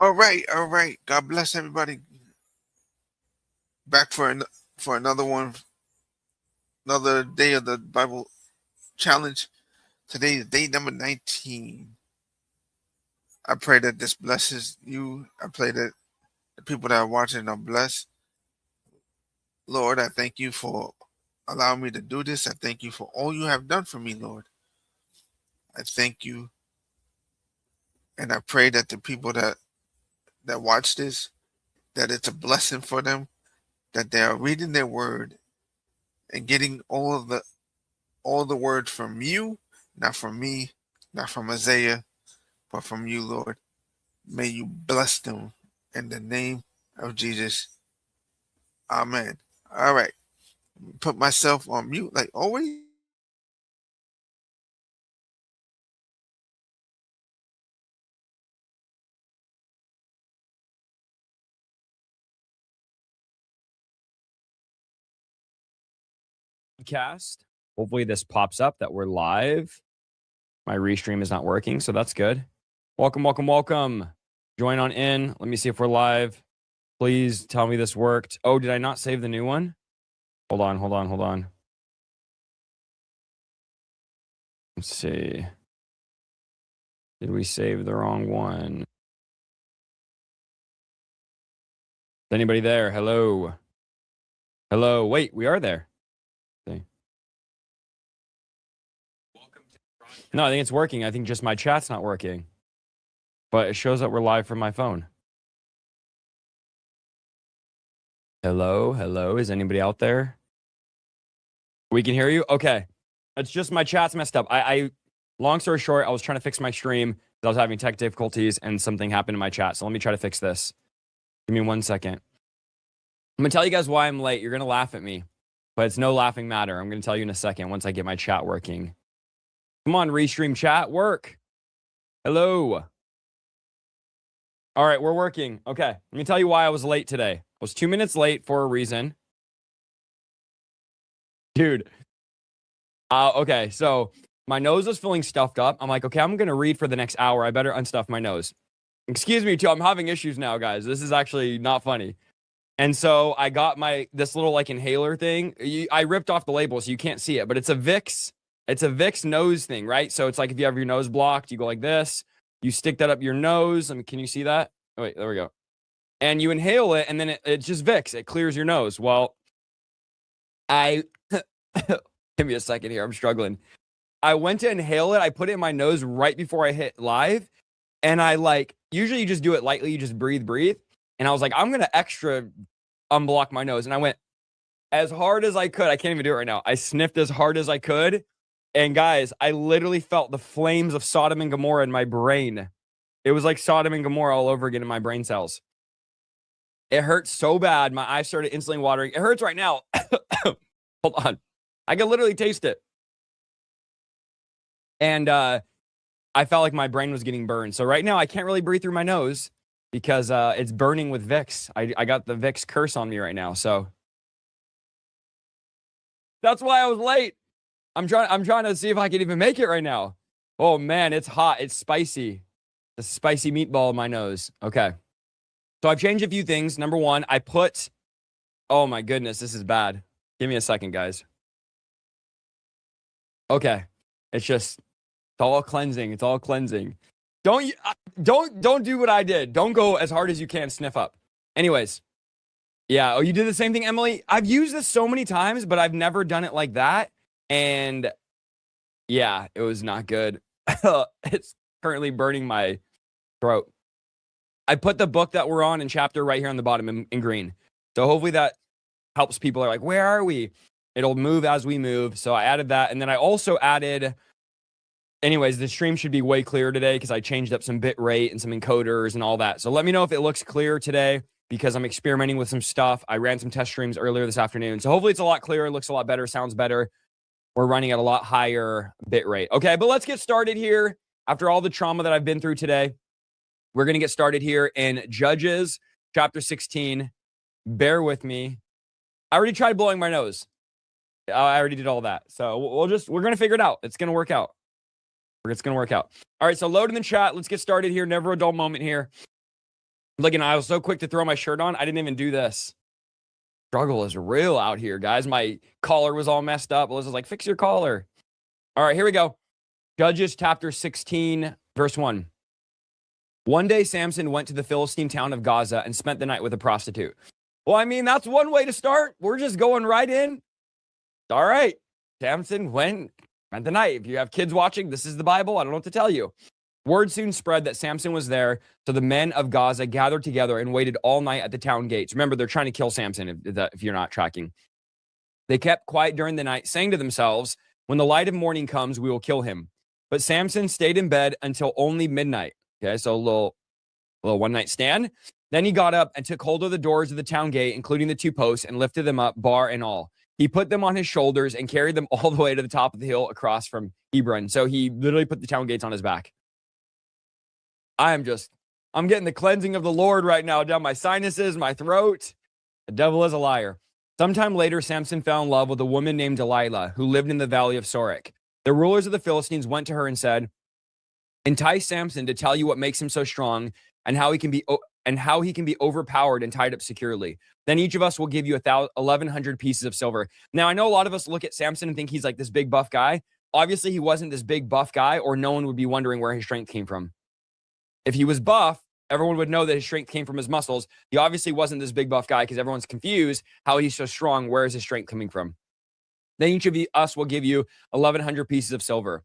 All right, all right. God bless everybody. Back for another one, another day of the Bible challenge. Today is day number 19. I pray that this blesses you. I pray that the people that are watching are blessed. Lord, I thank you for allowing me to do this. I thank you for all you have done for me, Lord. I thank you, and I pray that the people that watch this, that it's a blessing for them, that they are reading their word and getting all the words from you, not from me, not from Isaiah, but from you, Lord. May you bless them in the name of Jesus. Amen. All right. Put myself on mute like always. Cast. Hopefully this pops up that we're live. My restream is not working, so that's good. Welcome, welcome, welcome. Join on in. Let me see if we're live. Please tell me this worked. Oh, did I not save the new one? Hold on, hold on, hold on. Let's see. Did we save the wrong one? Is anybody there? Hello. Hello. Wait, we are there. Okay. No, I think it's working. I think just my chat's not working. But it shows that we're live from my phone. Hello, hello. Is anybody out there? We can hear you? Okay. It's just my chat's messed up. Long story short, I was trying to fix my stream. I was having tech difficulties and something happened in my chat. So let me try to fix this. Give me 1 second. I'm going to tell you guys why I'm late. You're going to laugh at me, but it's no laughing matter. I'm going to tell you in a second once I get my chat working. Come on, restream chat, work. Hello. All right, we're working. Okay, let me tell you why I was late today. I was 2 minutes late for a reason. Dude. Okay, so my nose was feeling stuffed up. I'm like, okay, I'm going to read for the next hour. I better unstuff my nose. Excuse me, too. I'm having issues now, guys. This is actually not funny. And so I got this little like inhaler thing. I ripped off the label so you can't see it, but it's a Vicks. It's a Vicks nose thing, right? So it's like if you have your nose blocked, you go like this. You stick that up your nose. I mean, can you see that? Oh, wait, there we go. And you inhale it, and then it's just Vicks. It clears your nose. Well, give me a second here. I'm struggling. I went to inhale it. I put it in my nose right before I hit live. And I usually you just do it lightly. You just breathe. And I was like, I'm going to extra unblock my nose. And I went as hard as I could. I can't even do it right now. I sniffed as hard as I could. And guys, I literally felt the flames of Sodom and Gomorrah in my brain. It was like Sodom and Gomorrah all over again in my brain cells. It hurt so bad. My eyes started instantly watering. It hurts right now. Hold on. I can literally taste it. And I felt like my brain was getting burned. So right now I can't really breathe through my nose because it's burning with Vicks. I got the Vicks curse on me right now. So that's why I was late. I'm trying to see if I can even make it right now. Oh man, it's hot. It's spicy. The spicy meatball in my nose. Okay. So I've changed a few things. Number one, oh my goodness, this is bad. Give me a second, guys. Okay. It's all cleansing. It's all cleansing. Don't do what I did. Don't go as hard as you can. Sniff up. Anyways. Yeah. Oh, you did the same thing, Emily? I've used this so many times, but I've never done it like that. And yeah, it was not good. It's currently burning my throat. I put the book that we're on in chapter right here on the bottom in green. So hopefully that helps people. Are like, where are we? It'll move as we move. So I added that. And then I also added, anyways, the stream should be way clearer today because I changed up some bit rate and some encoders and all that. So let me know if it looks clear today because I'm experimenting with some stuff. I ran some test streams earlier this afternoon. So hopefully it's a lot clearer, looks a lot better, sounds better. We're running at a lot higher bit rate. Okay, but let's get started here. After all the trauma that I've been through today, we're going to get started here in Judges chapter 16. Bear with me. I already tried blowing my nose. I already did all that. So we're going to figure it out. It's going to work out. It's going to work out. All right, so load in the chat. Let's get started here. Never a dull moment here. Look, and I was so quick to throw my shirt on, I didn't even do this. Struggle is real out here, guys. My collar was all messed up. Alyssa's like, fix your collar. All right, here we go. Judges chapter 16, verse 1. One day, Samson went to the Philistine town of Gaza and spent the night with a prostitute. Well, I mean, that's one way to start. We're just going right in. All right. Samson spent the night. If you have kids watching, this is the Bible. I don't know what to tell you. Word soon spread that Samson was there, so the men of Gaza gathered together and waited all night at the town gates. Remember, they're trying to kill Samson, if you're not tracking. They kept quiet during the night, saying to themselves, when the light of morning comes, we will kill him. But Samson stayed in bed until only midnight. Okay, so a little one-night stand. Then he got up and took hold of the doors of the town gate, including the two posts, and lifted them up, bar and all. He put them on his shoulders and carried them all the way to the top of the hill across from Hebron. So he literally put the town gates on his back. I'm getting the cleansing of the Lord right now down my sinuses, my throat. The devil is a liar. Sometime later, Samson fell in love with a woman named Delilah, who lived in the valley of Sorek. The rulers of the Philistines went to her and said, entice Samson to tell you what makes him so strong and how he can be overpowered and tied up securely. Then each of us will give you 1,100 pieces of silver. Now, I know a lot of us look at Samson and think he's like this big buff guy. Obviously, he wasn't this big buff guy, or no one would be wondering where his strength came from. If he was buff, everyone would know that his strength came from his muscles. He obviously wasn't this big buff guy because everyone's confused how he's so strong. Where is his strength coming from? Then each of us will give you 1,100 pieces of silver.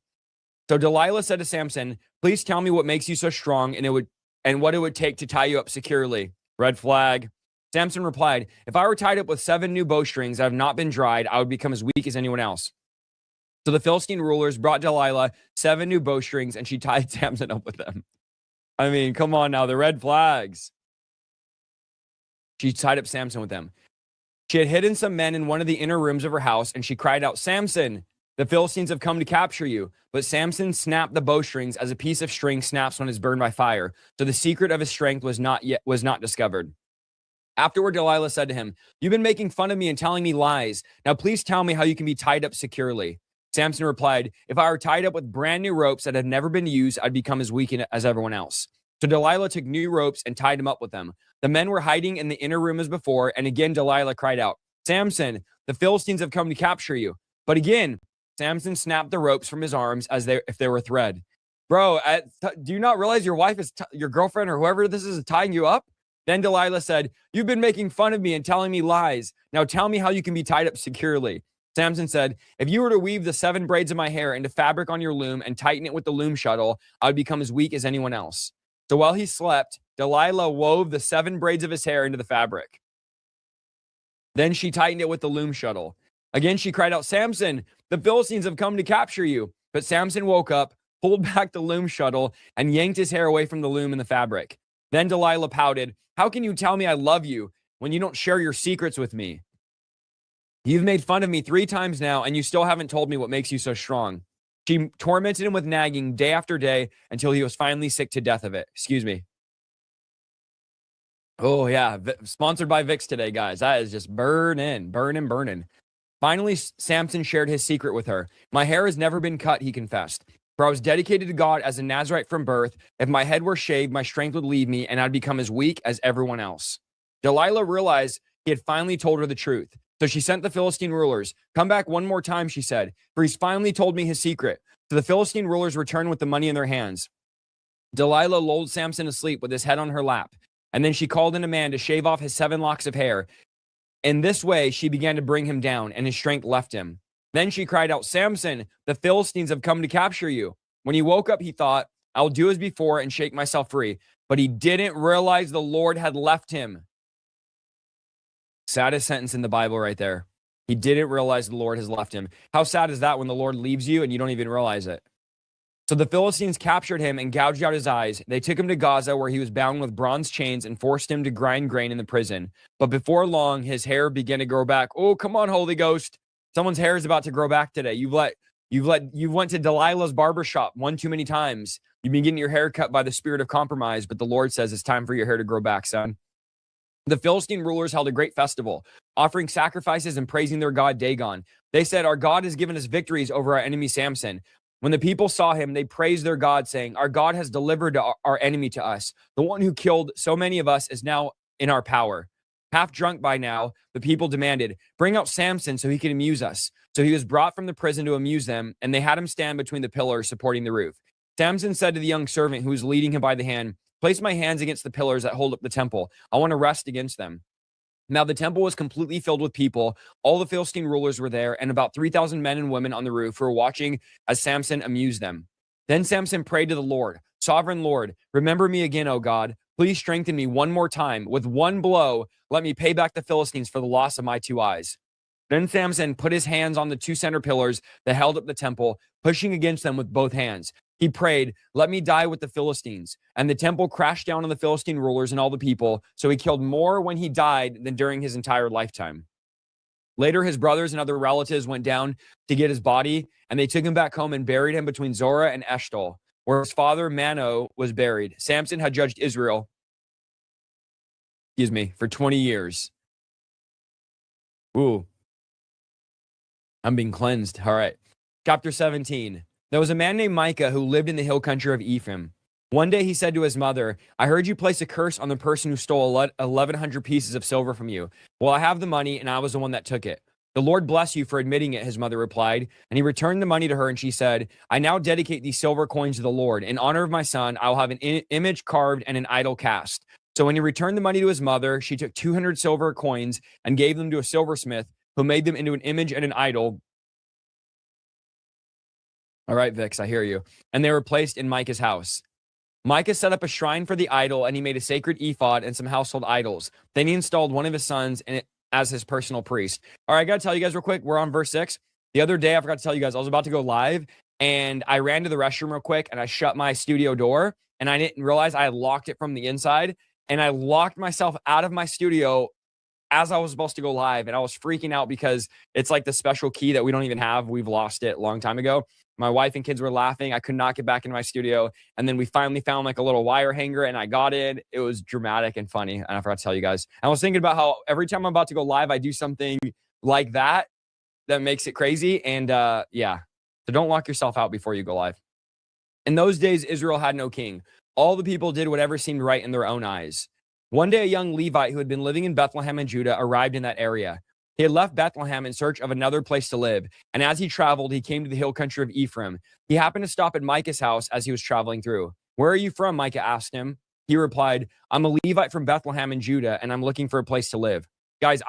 So Delilah said to Samson, please tell me what makes you so strong and what it would take to tie you up securely. Red flag. Samson replied, if I were tied up with 7 new bowstrings that have not been dried, I would become as weak as anyone else. So the Philistine rulers brought Delilah 7 new bowstrings, and she tied Samson up with them. I mean, come on now, the red flags. She tied up Samson with them. She had hidden some men in one of the inner rooms of her house, and she cried out, Samson, the Philistines have come to capture you. But Samson snapped the bowstrings as a piece of string snaps when it's burned by fire. So the secret of his strength was not discovered. Afterward, Delilah said to him, you've been making fun of me and telling me lies. Now please tell me how you can be tied up securely. Samson replied, if I were tied up with brand new ropes that had never been used, I'd become as weak as everyone else. So Delilah took new ropes and tied him up with them. The men were hiding in the inner room as before, and again Delilah cried out, Samson, the Philistines have come to capture you. But again, Samson snapped the ropes from his arms as if they were thread. Bro, do you not realize your wife your girlfriend or whoever this is tying you up? Then Delilah said, you've been making fun of me and telling me lies. Now tell me how you can be tied up securely. Samson said, if you were to weave the 7 braids of my hair into fabric on your loom and tighten it with the loom shuttle, I would become as weak as anyone else. So while he slept, Delilah wove the 7 braids of his hair into the fabric. Then she tightened it with the loom shuttle. Again, she cried out, Samson, the Philistines have come to capture you. But Samson woke up, pulled back the loom shuttle, and yanked his hair away from the loom and the fabric. Then Delilah pouted, how can you tell me I love you when you don't share your secrets with me? You've made fun of me 3 times now, and you still haven't told me what makes you so strong. She tormented him with nagging day after day until he was finally sick to death of it. Excuse me. Oh, yeah. Sponsored by Vicks today, guys. That is just burning. Finally, Samson shared his secret with her. My hair has never been cut, he confessed. For I was dedicated to God as a Nazirite from birth. If my head were shaved, my strength would leave me, and I'd become as weak as everyone else. Delilah realized he had finally told her the truth. So she sent the Philistine rulers. Come back one more time, she said, for he's finally told me his secret. So the Philistine rulers returned with the money in their hands. Delilah lulled Samson asleep with his head on her lap. And then she called in a man to shave off his 7 locks of hair. In this way, she began to bring him down, and his strength left him. Then she cried out, Samson, the Philistines have come to capture you. When he woke up, he thought, I'll do as before and shake myself free. But he didn't realize the Lord had left him. Saddest sentence in the Bible right there. He didn't realize the Lord has left him. How sad is that when the Lord leaves you and you don't even realize it? So the Philistines captured him and gouged out his eyes. They took him to Gaza, where he was bound with bronze chains, and forced him to grind grain in the prison. But before long, his hair began to grow back. Oh, come on, Holy Ghost. Someone's hair is about to grow back today. You went to Delilah's barbershop one too many times. You've been getting your hair cut by the spirit of compromise, but the Lord says it's time for your hair to grow back, son. The Philistine rulers held a great festival, offering sacrifices and praising their god Dagon. They said, our God has given us victories over our enemy Samson. When the people saw him, they praised their God, saying, "Our God has delivered our enemy to us. The one who killed so many of us is now in our power." Half drunk by now, the people demanded, "Bring out Samson so he can amuse us." So he was brought from the prison to amuse them, and they had him stand between the pillars supporting the roof. Samson said to the young servant who was leading him by the hand, "Place my hands against the pillars that hold up the temple. I want to rest against them." Now the temple was completely filled with people. All the Philistine rulers were there, and about 3,000 men and women on the roof who were watching as Samson amused them. Then Samson prayed to the Lord, "Sovereign Lord, remember me again, O God. Please strengthen me one more time. With one blow, let me pay back the Philistines for the loss of my 2 eyes." Then Samson put his hands on the 2 center pillars that held up the temple, pushing against them with both hands. He prayed, "Let me die with the Philistines." And the temple crashed down on the Philistine rulers and all the people. So he killed more when he died than during his entire lifetime. Later, his brothers and other relatives went down to get his body, and they took him back home and buried him between Zorah and Eshtaol, where his father Manoah was buried. Samson had judged Israel, for 20 years. Ooh. I'm being cleansed. All right. Chapter 17. There was a man named Micah who lived in the hill country of Ephraim. One day he said to his mother, "I heard you place a curse on the person who stole 1,100 pieces of silver from you. Well, I have the money, and I was the one that took it." "The Lord bless you for admitting it," his mother replied. And he returned the money to her, and she said, "I now dedicate these silver coins to the Lord. In honor of my son, I will have an image carved and an idol cast." So when he returned the money to his mother, she took 200 silver coins and gave them to a silversmith, who made them into an image and an idol. All right, Vix, I hear you. And they were placed in Micah's house. Micah set up a shrine for the idol, and he made a sacred ephod and some household idols. Then he installed one of his sons as his personal priest. All right, I got to tell you guys real quick. We're on verse 6. The other day, I forgot to tell you guys, I was about to go live, and I ran to the restroom real quick, and I shut my studio door, and I didn't realize I had locked it from the inside, and I locked myself out of my studio as I was supposed to go live, and I was freaking out because it's like the special key that we don't even have. We've lost it a long time ago. My wife and kids were laughing. I could not get back into my studio. And then we finally found like a little wire hanger, and I got in. It was dramatic and funny. And I forgot to tell you guys. I was thinking about how every time I'm about to go live, I do something like that makes it crazy. And yeah, so don't lock yourself out before you go live. In those days, Israel had no king. All the people did whatever seemed right in their own eyes. One day, a young Levite who had been living in Bethlehem in Judah arrived in that area. He had left Bethlehem in search of another place to live, and as he traveled, he came to the hill country of Ephraim. He happened to stop at Micah's house as he was traveling through. "Where are you from?" Micah asked him. He replied, "I'm a Levite from Bethlehem in Judah, and I'm looking for a place to live." Guys,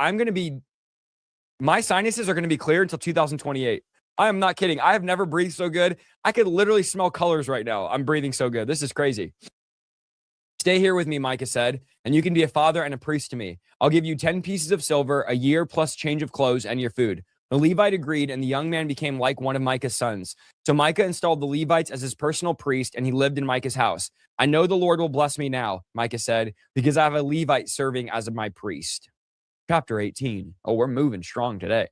my sinuses are going to be clear until 2028. I am not kidding. I have never breathed so good. I could literally smell colors right now. I'm breathing so good. This is crazy. "Stay here with me," Micah said, "and you can be a father and a priest to me. I'll give you 10 pieces of silver, a year plus change of clothes and your food." The Levite agreed, and the young man became like one of Micah's sons. So Micah installed the Levites as his personal priest, and he lived in Micah's house. "I know the Lord will bless me now," Micah said, "because I have a Levite serving as my priest." Chapter 18. Oh, we're moving strong today.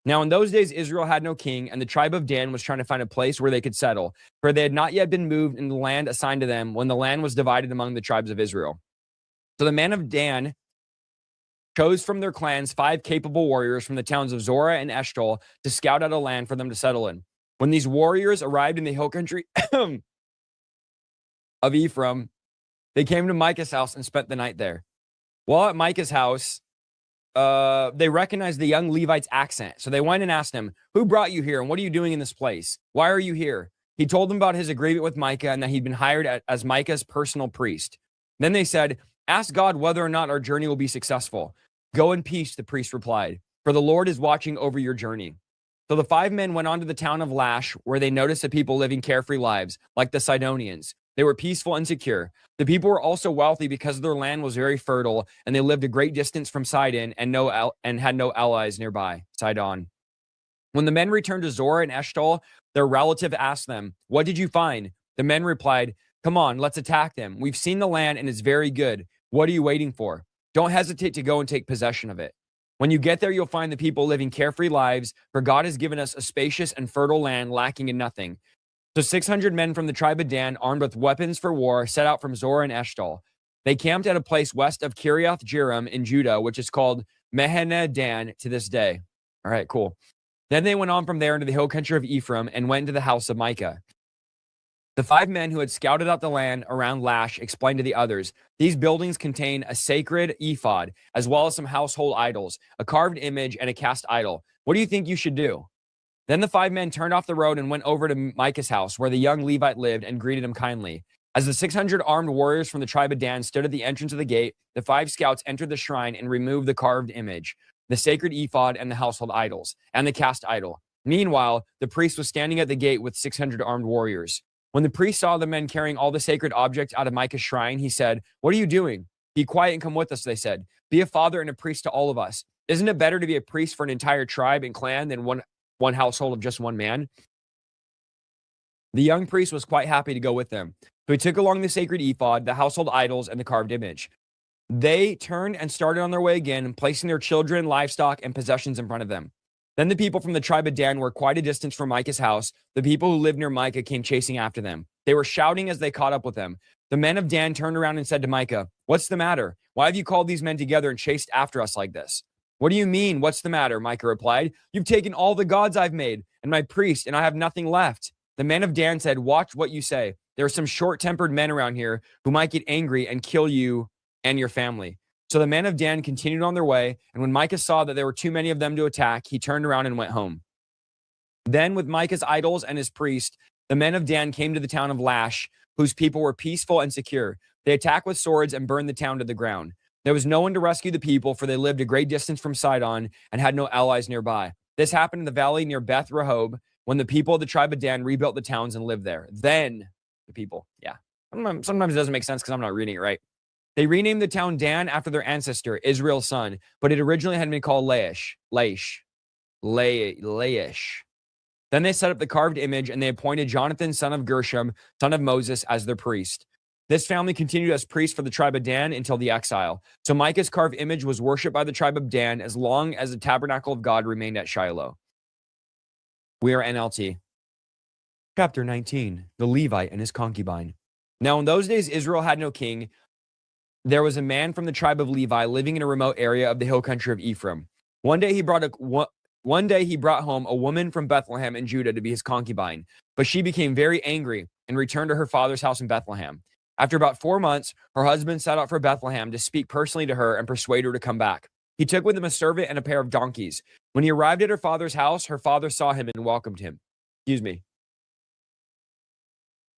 Now, in those days, Israel had no king, and the tribe of Dan was trying to find a place where they could settle, for they had not yet been moved in the land assigned to them when the land was divided among the tribes of Israel. So the men of Dan chose from their clans 5 capable warriors from the towns of Zorah and Eshtaol to scout out a land for them to settle in. When these warriors arrived in the hill country of Ephraim, they came to Micah's house and spent the night there. While at Micah's house, they recognized the young Levite's accent. So they went and asked him, "Who brought you here, and what are you doing in this place? Why are you here?" He told them about his agreement with Micah and that he'd been hired as Micah's personal priest. Then they said, "Ask God whether or not our journey will be successful." "Go in peace," the priest replied, "for the Lord is watching over your journey." So the 5 men went on to the town of Lash, where they noticed the people living carefree lives, like the Sidonians. They were peaceful and secure. The people were also wealthy because their land was very fertile, and they lived a great distance from Sidon and had no allies nearby, Sidon. When the men returned to Zorah and Eshtaol, their relative asked them, "What did you find?" The men replied, "Come on, let's attack them. We've seen the land, and it's very good. What are you waiting for? Don't hesitate to go and take possession of it. When you get there, you'll find the people living carefree lives, for God has given us a spacious and fertile land lacking in nothing." So 600 men from the tribe of Dan, armed with weapons for war, set out from Zorah and Eshtaol. They camped at a place west of Kiriath Jearim in Judah, which is called Mehene Dan to this day. All right, cool. Then they went on from there into the hill country of Ephraim and went into the house of Micah. The 5 men who had scouted out the land around Lash explained to the others, these buildings contain a sacred ephod, as well as some household idols, a carved image, and a cast idol. What do you think you should do? Then the 5 men turned off the road and went over to Micah's house, where the young Levite lived, and greeted him kindly. As the 600 armed warriors from the tribe of Dan stood at the entrance of the gate, the 5 scouts entered the shrine and removed the carved image, the sacred ephod, and the household idols, and the cast idol. Meanwhile, the priest was standing at the gate with 600 armed warriors. When the priest saw the men carrying all the sacred objects out of Micah's shrine, he said, "What are you doing?" "Be quiet and come with us," they said. "Be a father and a priest to all of us. Isn't it better to be a priest for an entire tribe and clan than one household of just one man?" The young priest was quite happy to go with them. So he took along the sacred ephod, the household idols, and the carved image. They turned and started on their way again, placing their children, livestock, and possessions in front of them. Then the people from the tribe of Dan were quite a distance from Micah's house. The people who lived near Micah came chasing after them. They were shouting as they caught up with them. The men of Dan turned around and said to Micah, "What's the matter? Why have you called these men together and chased after us like this?" "What do you mean, what's the matter?" Micah replied. "You've taken all the gods I've made and my priest, and I have nothing left." The men of Dan said, "Watch what you say. There are some short-tempered men around here who might get angry and kill you and your family." So the men of Dan continued on their way, and when Micah saw that there were too many of them to attack, he turned around and went home. Then with Micah's idols and his priest, the men of Dan came to the town of Lash, whose people were peaceful and secure. They attacked with swords and burned the town to the ground. There was no one to rescue the people, for they lived a great distance from Sidon and had no allies nearby. This happened in the valley near Beth Rehob, when the people of the tribe of Dan rebuilt the towns and lived there. Then the people, sometimes it doesn't make sense because I'm not reading it right. They renamed the town Dan after their ancestor, Israel's son, but it originally had been called Laish. Then they set up the carved image, and they appointed Jonathan, son of Gershom, son of Moses, as their priest. This family continued as priest for the tribe of Dan until the exile. So Micah's carved image was worshipped by the tribe of Dan as long as the tabernacle of God remained at Shiloh. We are NLT. Chapter 19, the Levite and his concubine. Now in those days, Israel had no king. There was a man from the tribe of Levi living in a remote area of the hill country of Ephraim. One day he brought home a woman from Bethlehem in Judah to be his concubine, but she became very angry and returned to her father's house in Bethlehem. After about 4 months, her husband set out for Bethlehem to speak personally to her and persuade her to come back. He took with him a servant and a pair of donkeys. When he arrived at her father's house, her father saw him and welcomed him. Excuse me.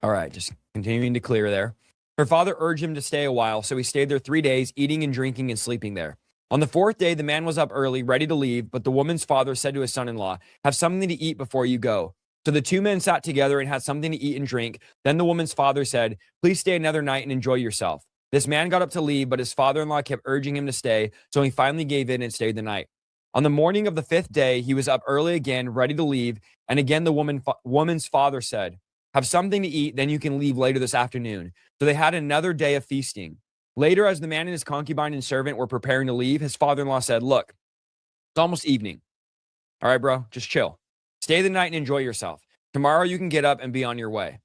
All right, just continuing to clear there. Her father urged him to stay a while, so he stayed there 3 days, eating and drinking and sleeping there. On the 4th day, the man was up early, ready to leave, but the woman's father said to his son-in-law, "Have something to eat before you go." So the 2 men sat together and had something to eat and drink. Then the woman's father said, "Please stay another night and enjoy yourself." This man got up to leave, but his father-in-law kept urging him to stay, so he finally gave in and stayed the night. On the morning of the 5th day, he was up early again, ready to leave, and again the woman's father said, "Have something to eat, then you can leave later this afternoon." So they had another day of feasting. Later, as the man and his concubine and servant were preparing to leave, his father-in-law said, "Look, it's almost evening. All right, bro, just chill. Stay the night and enjoy yourself. Tomorrow you can get up and be on your way."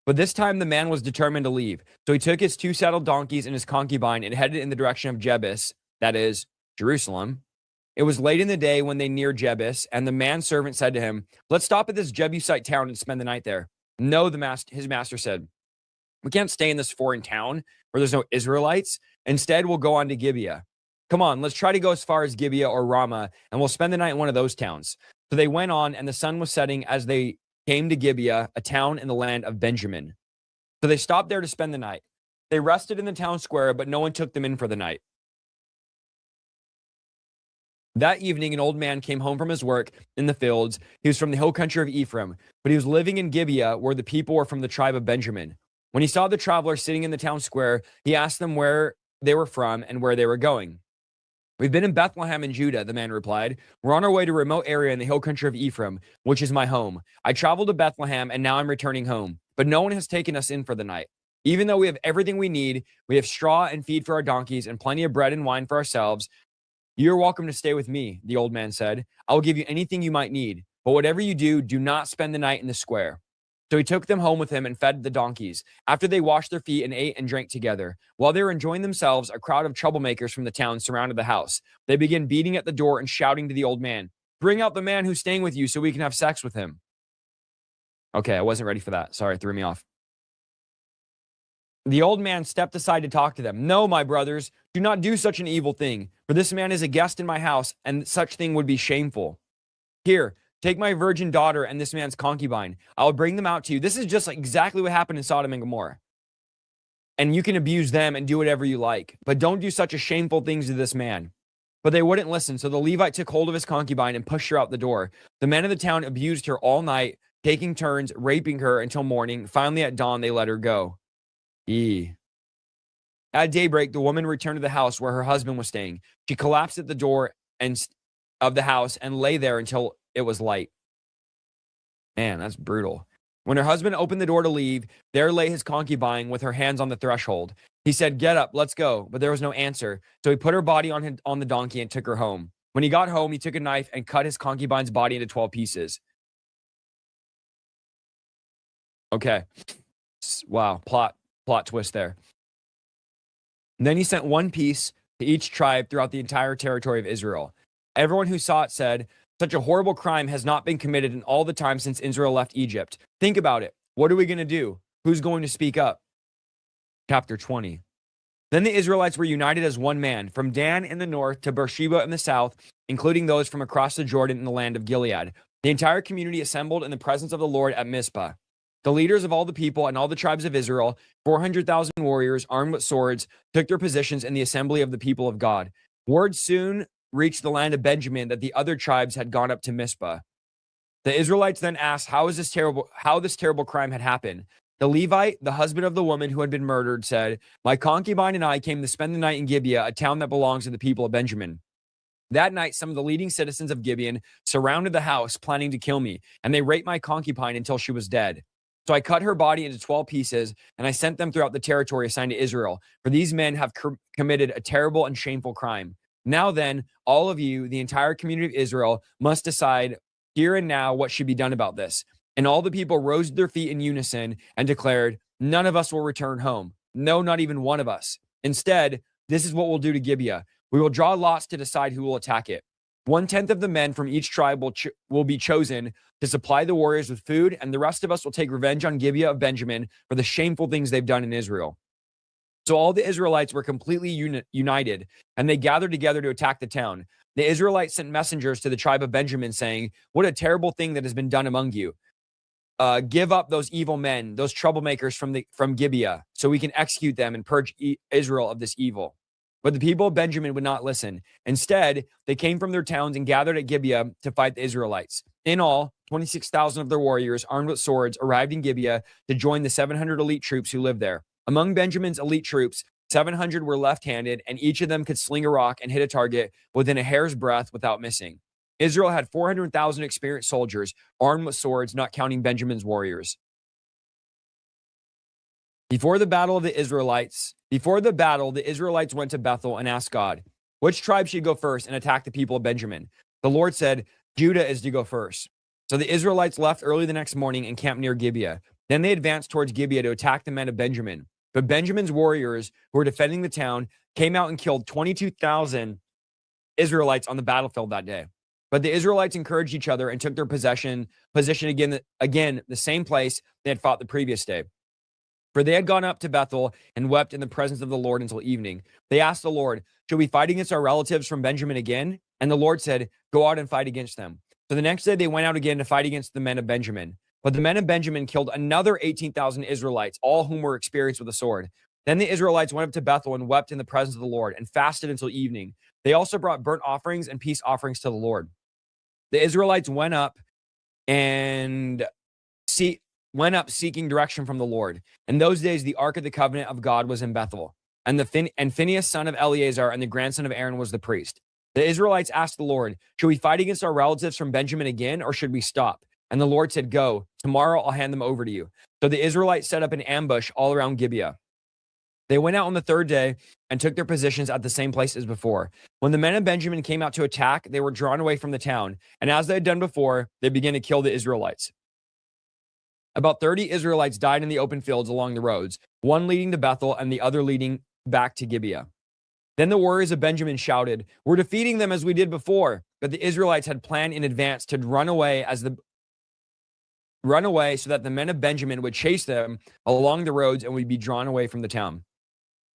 But this time the man was determined to leave. So he took his 2 saddled donkeys and his concubine and headed in the direction of Jebus, that is, Jerusalem. It was late in the day when they neared Jebus, and the man's servant said to him, "Let's stop at this Jebusite town and spend the night there." "No," his master said. "We can't stay in this foreign town where there's no Israelites. Instead, we'll go on to Gibeah. Come on, let's try to go as far as Gibeah or Ramah, and we'll spend the night in one of those towns." So they went on, and the sun was setting as they came to Gibeah, a town in the land of Benjamin. So they stopped there to spend the night. They rested in the town square, but no one took them in for the night. That evening, an old man came home from his work in the fields. He was from the hill country of Ephraim, but he was living in Gibeah, where the people were from the tribe of Benjamin. When he saw the travelers sitting in the town square, he asked them where they were from and where they were going. "We've been in Bethlehem in Judah," the man replied. "We're on our way to a remote area in the hill country of Ephraim, which is my home. I traveled to Bethlehem, and now I'm returning home. But no one has taken us in for the night. Even though we have everything we need, we have straw and feed for our donkeys and plenty of bread and wine for ourselves. You're welcome to stay with me," the old man said. "I will give you anything you might need. But whatever you do, do not spend the night in the square." So he took them home with him and fed the donkeys. After they washed their feet and ate and drank together. While they were enjoying themselves, a crowd of troublemakers from the town surrounded the house. They began beating at the door and shouting to the old man, bring out the man who's staying with you so we can have sex with him. Okay, I wasn't ready for that. Sorry, it threw me off. The old man stepped aside to talk to them. No, my brothers, do not do such an evil thing, for this man is a guest in my house, and such thing would be shameful. Here, take my virgin daughter and this man's concubine. I will bring them out to you. This is just like exactly what happened in Sodom and Gomorrah. And you can abuse them and do whatever you like, but don't do such a shameful things to this man. But they wouldn't listen, so the Levite took hold of his concubine and pushed her out the door. The men of the town abused her all night, taking turns, raping her until morning. Finally, at dawn, they let her go. At daybreak, the woman returned to the house where her husband was staying. She collapsed at the door of the house and lay there until it was light. Man, that's brutal. When her husband opened the door to leave, there lay his concubine with her hands on the threshold. He said, "Get up, let's go." But there was no answer. So he put her body on the donkey and took her home. When he got home, he took a knife and cut his concubine's body into 12 pieces. Okay. Wow. Plot twist there. And then he sent one piece to each tribe throughout the entire territory of Israel. Everyone who saw it said, "Such a horrible crime has not been committed in all the time since Israel left Egypt. Think about it. What are we going to do? Who's going to speak up?" Chapter 20. Then the Israelites were united as one man, from Dan in the north to Beersheba in the south, including those from across the Jordan in the land of Gilead. The entire community assembled in the presence of the Lord at Mizpah. The leaders of all the people and all the tribes of Israel, 400,000 warriors armed with swords, took their positions in the assembly of the people of God. Word soon reached the land of Benjamin that the other tribes had gone up to Mizpah. The Israelites then asked how this terrible crime had happened. The Levite, the husband of the woman who had been murdered, said, "My concubine and I came to spend the night in Gibeah, a town that belongs to the people of Benjamin. That night, some of the leading citizens of Gibeon surrounded the house, planning to kill me, and they raped my concubine until she was dead. So I cut her body into 12 pieces, and I sent them throughout the territory assigned to Israel, for these men have committed a terrible and shameful crime. Now then, all of you, the entire community of Israel, must decide here and now what should be done about this." And all the people rose to their feet in unison and declared, "None of us will return home. No, not even one of us. Instead, this is what we'll do to Gibeah. We will draw lots to decide who will attack it. 1/10 of the men from each tribe will be chosen to supply the warriors with food, and the rest of us will take revenge on Gibeah of Benjamin for the shameful things they've done in Israel." So all the Israelites were completely united, and they gathered together to attack the town. The Israelites sent messengers to the tribe of Benjamin saying, "What a terrible thing that has been done among you. Give up those evil men, those troublemakers from Gibeah, so we can execute them and purge Israel of this evil." But the people of Benjamin would not listen. Instead, they came from their towns and gathered at Gibeah to fight the Israelites. In all, 26,000 of their warriors, armed with swords, arrived in Gibeah to join the 700 elite troops who lived there. Among Benjamin's elite troops, 700 were left-handed, and each of them could sling a rock and hit a target within a hair's breadth without missing. Israel had 400,000 experienced soldiers, armed with swords, not counting Benjamin's warriors. Before the battle, the Israelites went to Bethel and asked God, "Which tribe should go first and attack the people of Benjamin?" The Lord said, "Judah is to go first." So the Israelites left early the next morning and camped near Gibeah. Then they advanced towards Gibeah to attack the men of Benjamin. But Benjamin's warriors, who were defending the town, came out and killed 22,000 Israelites on the battlefield that day. But the Israelites encouraged each other and took their position again, the same place they had fought the previous day. For they had gone up to Bethel and wept in the presence of the Lord until evening. They asked the Lord, "Should we fight against our relatives from Benjamin again?" And the Lord said, "Go out and fight against them." So the next day they went out again to fight against the men of Benjamin. But the men of Benjamin killed another 18,000 Israelites, all whom were experienced with the sword. Then the Israelites went up to Bethel and wept in the presence of the Lord and fasted until evening. They also brought burnt offerings and peace offerings to the Lord. The Israelites went up seeking direction from the Lord. In those days, the Ark of the Covenant of God was in Bethel, and Phinehas, son of Eleazar, and the grandson of Aaron was the priest. The Israelites asked the Lord, "Should we fight against our relatives from Benjamin again, or should we stop?" And the Lord said, "Go. Tomorrow I'll hand them over to you." So the Israelites set up an ambush all around Gibeah. They went out on the third day and took their positions at the same place as before. When the men of Benjamin came out to attack, they were drawn away from the town, and as they had done before, they began to kill the Israelites. About 30 Israelites died in the open fields along the roads, one leading to Bethel and the other leading back to Gibeah. Then the warriors of Benjamin shouted, "We're defeating them as we did before." but the Israelites had planned in advance to run away so that the men of Benjamin would chase them along the roads and would be drawn away from the town.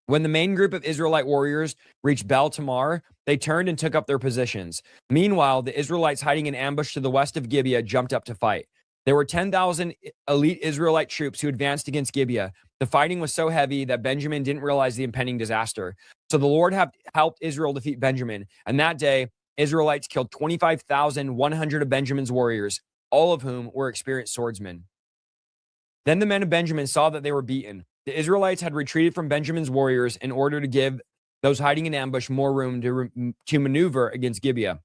When the main group of Israelite warriors reached Baal Tamar, they turned and took up their positions. Meanwhile, the Israelites hiding in ambush to the west of Gibeah jumped up to fight. There were 10,000 elite Israelite troops who advanced against Gibeah. The fighting was so heavy that Benjamin didn't realize the impending disaster. So the Lord helped Israel defeat Benjamin. And that day, Israelites killed 25,100 of Benjamin's warriors, all of whom were experienced swordsmen. Then the men of Benjamin saw that they were beaten. The Israelites had retreated from Benjamin's warriors in order to give those hiding in ambush more room to maneuver against Gibeah.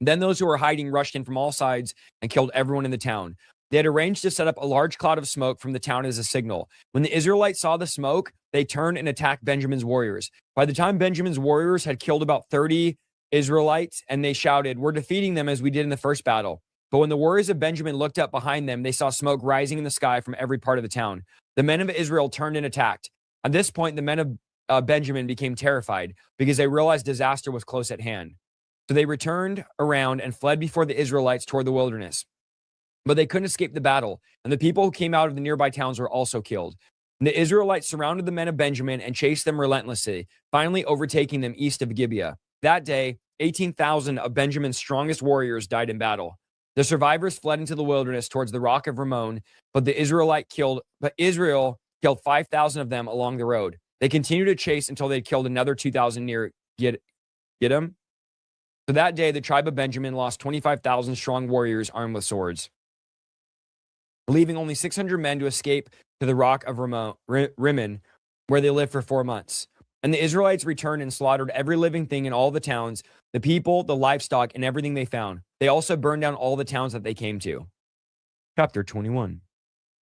Then those who were hiding rushed in from all sides and killed everyone in the town. They had arranged to set up a large cloud of smoke from the town as a signal. When the Israelites saw the smoke, they turned and attacked Benjamin's warriors. By the time Benjamin's warriors had killed about 30 Israelites, and they shouted, "We're defeating them as we did in the first battle." But when the warriors of Benjamin looked up behind them, they saw smoke rising in the sky from every part of the town. The men of Israel turned and attacked. At this point, the men of Benjamin became terrified because they realized disaster was close at hand. So they returned around and fled before the Israelites toward the wilderness. But they couldn't escape the battle, and the people who came out of the nearby towns were also killed. And the Israelites surrounded the men of Benjamin and chased them relentlessly, finally overtaking them east of Gibeah. That day, 18,000 of Benjamin's strongest warriors died in battle. The survivors fled into the wilderness towards the rock of Rimmon, but Israel killed 5,000 of them along the road. They continued to chase until they killed another 2,000 near Gidom. So that day, the tribe of Benjamin lost 25,000 strong warriors armed with swords, leaving only 600 men to escape to the rock of Rimmon, where they lived for 4 months. And the Israelites returned and slaughtered every living thing in all the towns, the people, the livestock, and everything they found. They also burned down all the towns that they came to. Chapter 21.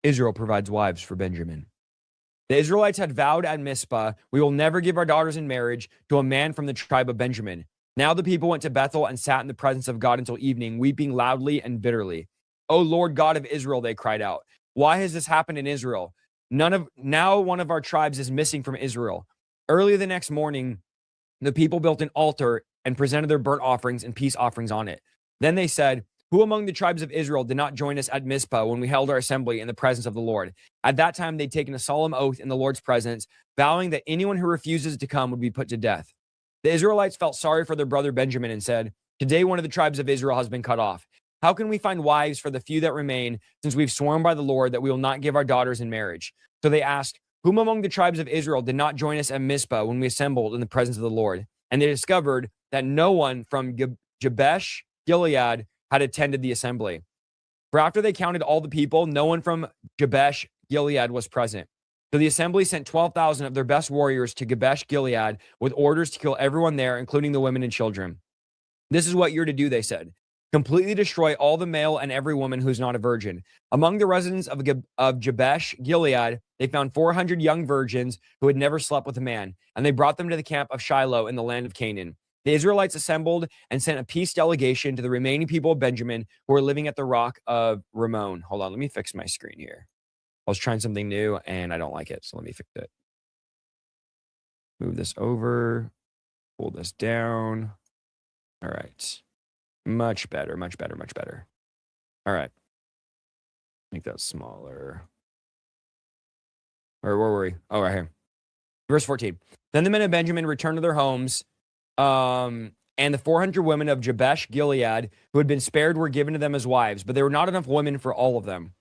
Israel provides wives for Benjamin. The Israelites had vowed at Mizpah, "We will never give our daughters in marriage to a man from the tribe of Benjamin." Now the people went to Bethel and sat in the presence of God until evening, weeping loudly and bitterly. "O Lord God of Israel," they cried out, "why has this happened in Israel? Now one of our tribes is missing from Israel." Early the next morning, the people built an altar and presented their burnt offerings and peace offerings on it. Then they said, "Who among the tribes of Israel did not join us at Mizpah when we held our assembly in the presence of the Lord?" At that time, they'd taken a solemn oath in the Lord's presence, vowing that anyone who refuses to come would be put to death. The Israelites felt sorry for their brother Benjamin and said, "Today one of the tribes of Israel has been cut off. How can we find wives for the few that remain, since we've sworn by the Lord that we will not give our daughters in marriage?" So they asked, "Whom among the tribes of Israel did not join us at Mizpah when we assembled in the presence of the Lord?" And they discovered that no one from Jabesh Gilead had attended the assembly. For after they counted all the people, no one from Jabesh Gilead was present. So the assembly sent 12,000 of their best warriors to Jabesh Gilead with orders to kill everyone there, including the women and children. "This is what you're to do," they said. "Completely destroy all the male and every woman who's not a virgin." Among the residents of Jabesh Gilead, they found 400 young virgins who had never slept with a man, and they brought them to the camp of Shiloh in the land of Canaan. The Israelites assembled and sent a peace delegation to the remaining people of Benjamin who were living at the rock of Rimmon. Hold on, let me fix my screen here. I was trying something new and I don't like it, so let me fix it. Move this over, pull this down. All right. Much better, much better, much better. All right. Make that smaller. Where were we? Oh, right here. Verse 14. Then the men of Benjamin returned to their homes, and the 400 women of Jabesh Gilead who had been spared were given to them as wives, but there were not enough women for all of them.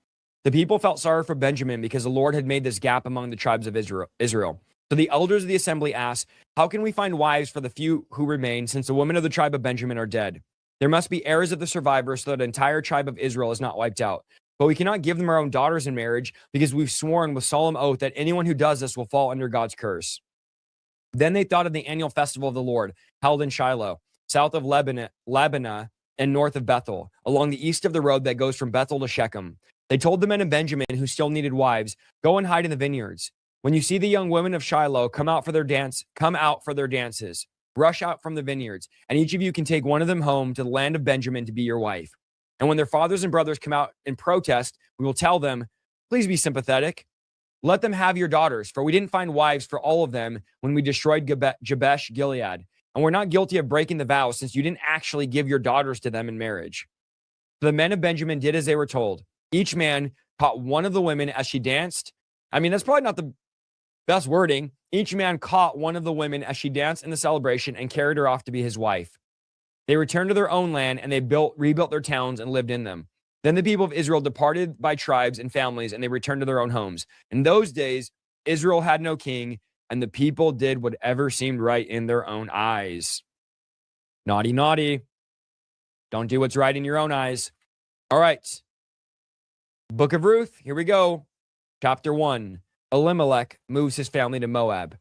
The people felt sorry for Benjamin because the Lord had made this gap among the tribes of Israel. So the elders of the assembly asked, "How can we find wives for the few who remain, since the women of the tribe of Benjamin are dead? There must be heirs of the survivors so that the entire tribe of Israel is not wiped out. But we cannot give them our own daughters in marriage because we've sworn with solemn oath that anyone who does this will fall under God's curse." Then they thought of the annual festival of the Lord, held in Shiloh, south of Lebanon and north of Bethel, along the east of the road that goes from Bethel to Shechem. They told the men of Benjamin who still needed wives, "Go and hide in the vineyards. When you see the young women of Shiloh come out for their dances. Rush out from the vineyards, and each of you can take one of them home to the land of Benjamin to be your wife. And when their fathers and brothers come out in protest, we will tell them, 'Please be sympathetic. Let them have your daughters, for we didn't find wives for all of them when we destroyed Jabesh Gilead.' and we're not guilty of breaking the vow since you didn't actually give your daughters to them in marriage." So the men of Benjamin did as they were told. Each man caught one of the women as she danced. I mean, that's probably not the best wording. Each man caught one of the women as she danced in the celebration and carried her off to be his wife. They returned to their own land, and they rebuilt their towns and lived in them. Then the people of Israel departed by tribes and families, and they returned to their own homes. In those days, Israel had no king, and the people did whatever seemed right in their own eyes. Naughty, naughty. Don't do what's right in your own eyes. All right. Book of Ruth, here we go. Chapter 1. Elimelech moves his family to Moab.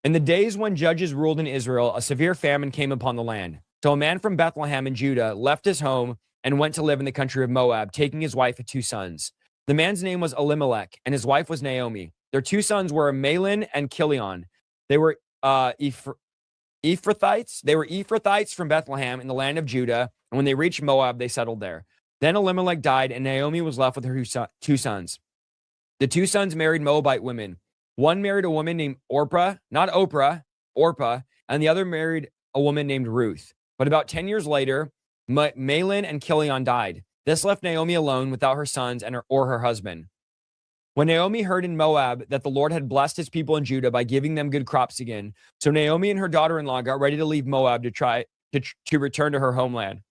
In the days when judges ruled in Israel, a severe famine came upon the land. So a man from Bethlehem in Judah left his home and went to live in the country of Moab, taking his wife and 2 sons. The man's name was Elimelech, and his wife was Naomi. Their 2 sons were Mahlon and Chilion. They were Ephrathites. They were Ephrathites from Bethlehem in the land of Judah, and when they reached Moab, they settled there. Then Elimelech died, and Naomi was left with her 2 sons. The 2 sons married Moabite women. One married a woman named Orpah, not Oprah, Orpah, and the other married a woman named Ruth. But about 10 years later, Mahlon and Chilion died. This left Naomi alone without her sons or her husband. When Naomi heard in Moab that the Lord had blessed his people in Judah by giving them good crops again, so Naomi and her daughter-in-law got ready to leave Moab to return to her homeland.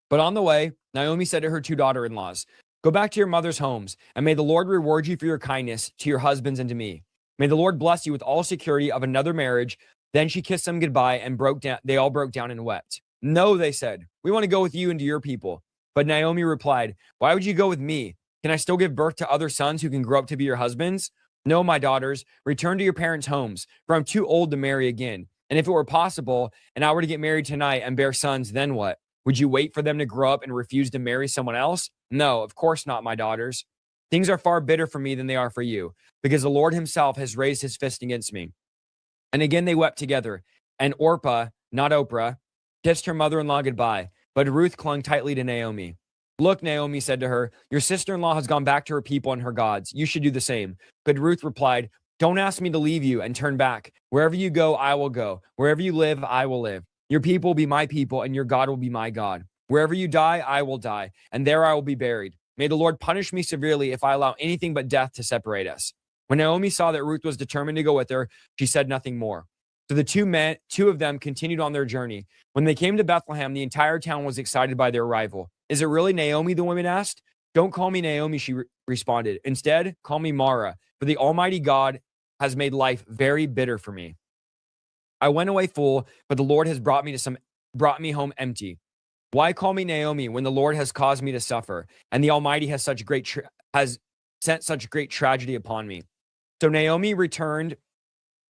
But on the way, Naomi said to her 2 daughter-in-laws, "Go back to your mother's homes, and may the Lord reward you for your kindness to your husbands and to me. May the Lord bless you with all security of another marriage." Then she kissed them goodbye and they all broke down and wept. "No," they said, "we want to go with you and to your people." But Naomi replied, "Why would you go with me? Can I still give birth to other sons who can grow up to be your husbands? No, my daughters, return to your parents' homes, for I'm too old to marry again. And if it were possible, and I were to get married tonight and bear sons, then what? Would you wait for them to grow up and refuse to marry someone else? No, of course not, my daughters. Things are far better for me than they are for you, because the Lord himself has raised his fist against me." And again they wept together, and Orpah, not Oprah, kissed her mother-in-law goodbye, but Ruth clung tightly to Naomi. "Look," Naomi said to her, "your sister-in-law has gone back to her people and her gods. You should do the same." But Ruth replied, "Don't ask me to leave you and turn back. Wherever you go, I will go. Wherever you live, I will live. Your people will be my people, and your God will be my God. Wherever you die, I will die, and there I will be buried. May the Lord punish me severely if I allow anything but death to separate us." When Naomi saw that Ruth was determined to go with her, she said nothing more. So the 2 of them continued on their journey. When they came to Bethlehem, the entire town was excited by their arrival. "Is it really Naomi?" the women asked. "Don't call me Naomi," she responded. "Instead, call me Mara, for the Almighty God has made life very bitter for me. I went away full, but the Lord has brought me home empty. Why call me Naomi when the Lord has caused me to suffer, and the Almighty has sent such great tragedy upon me?" So Naomi returned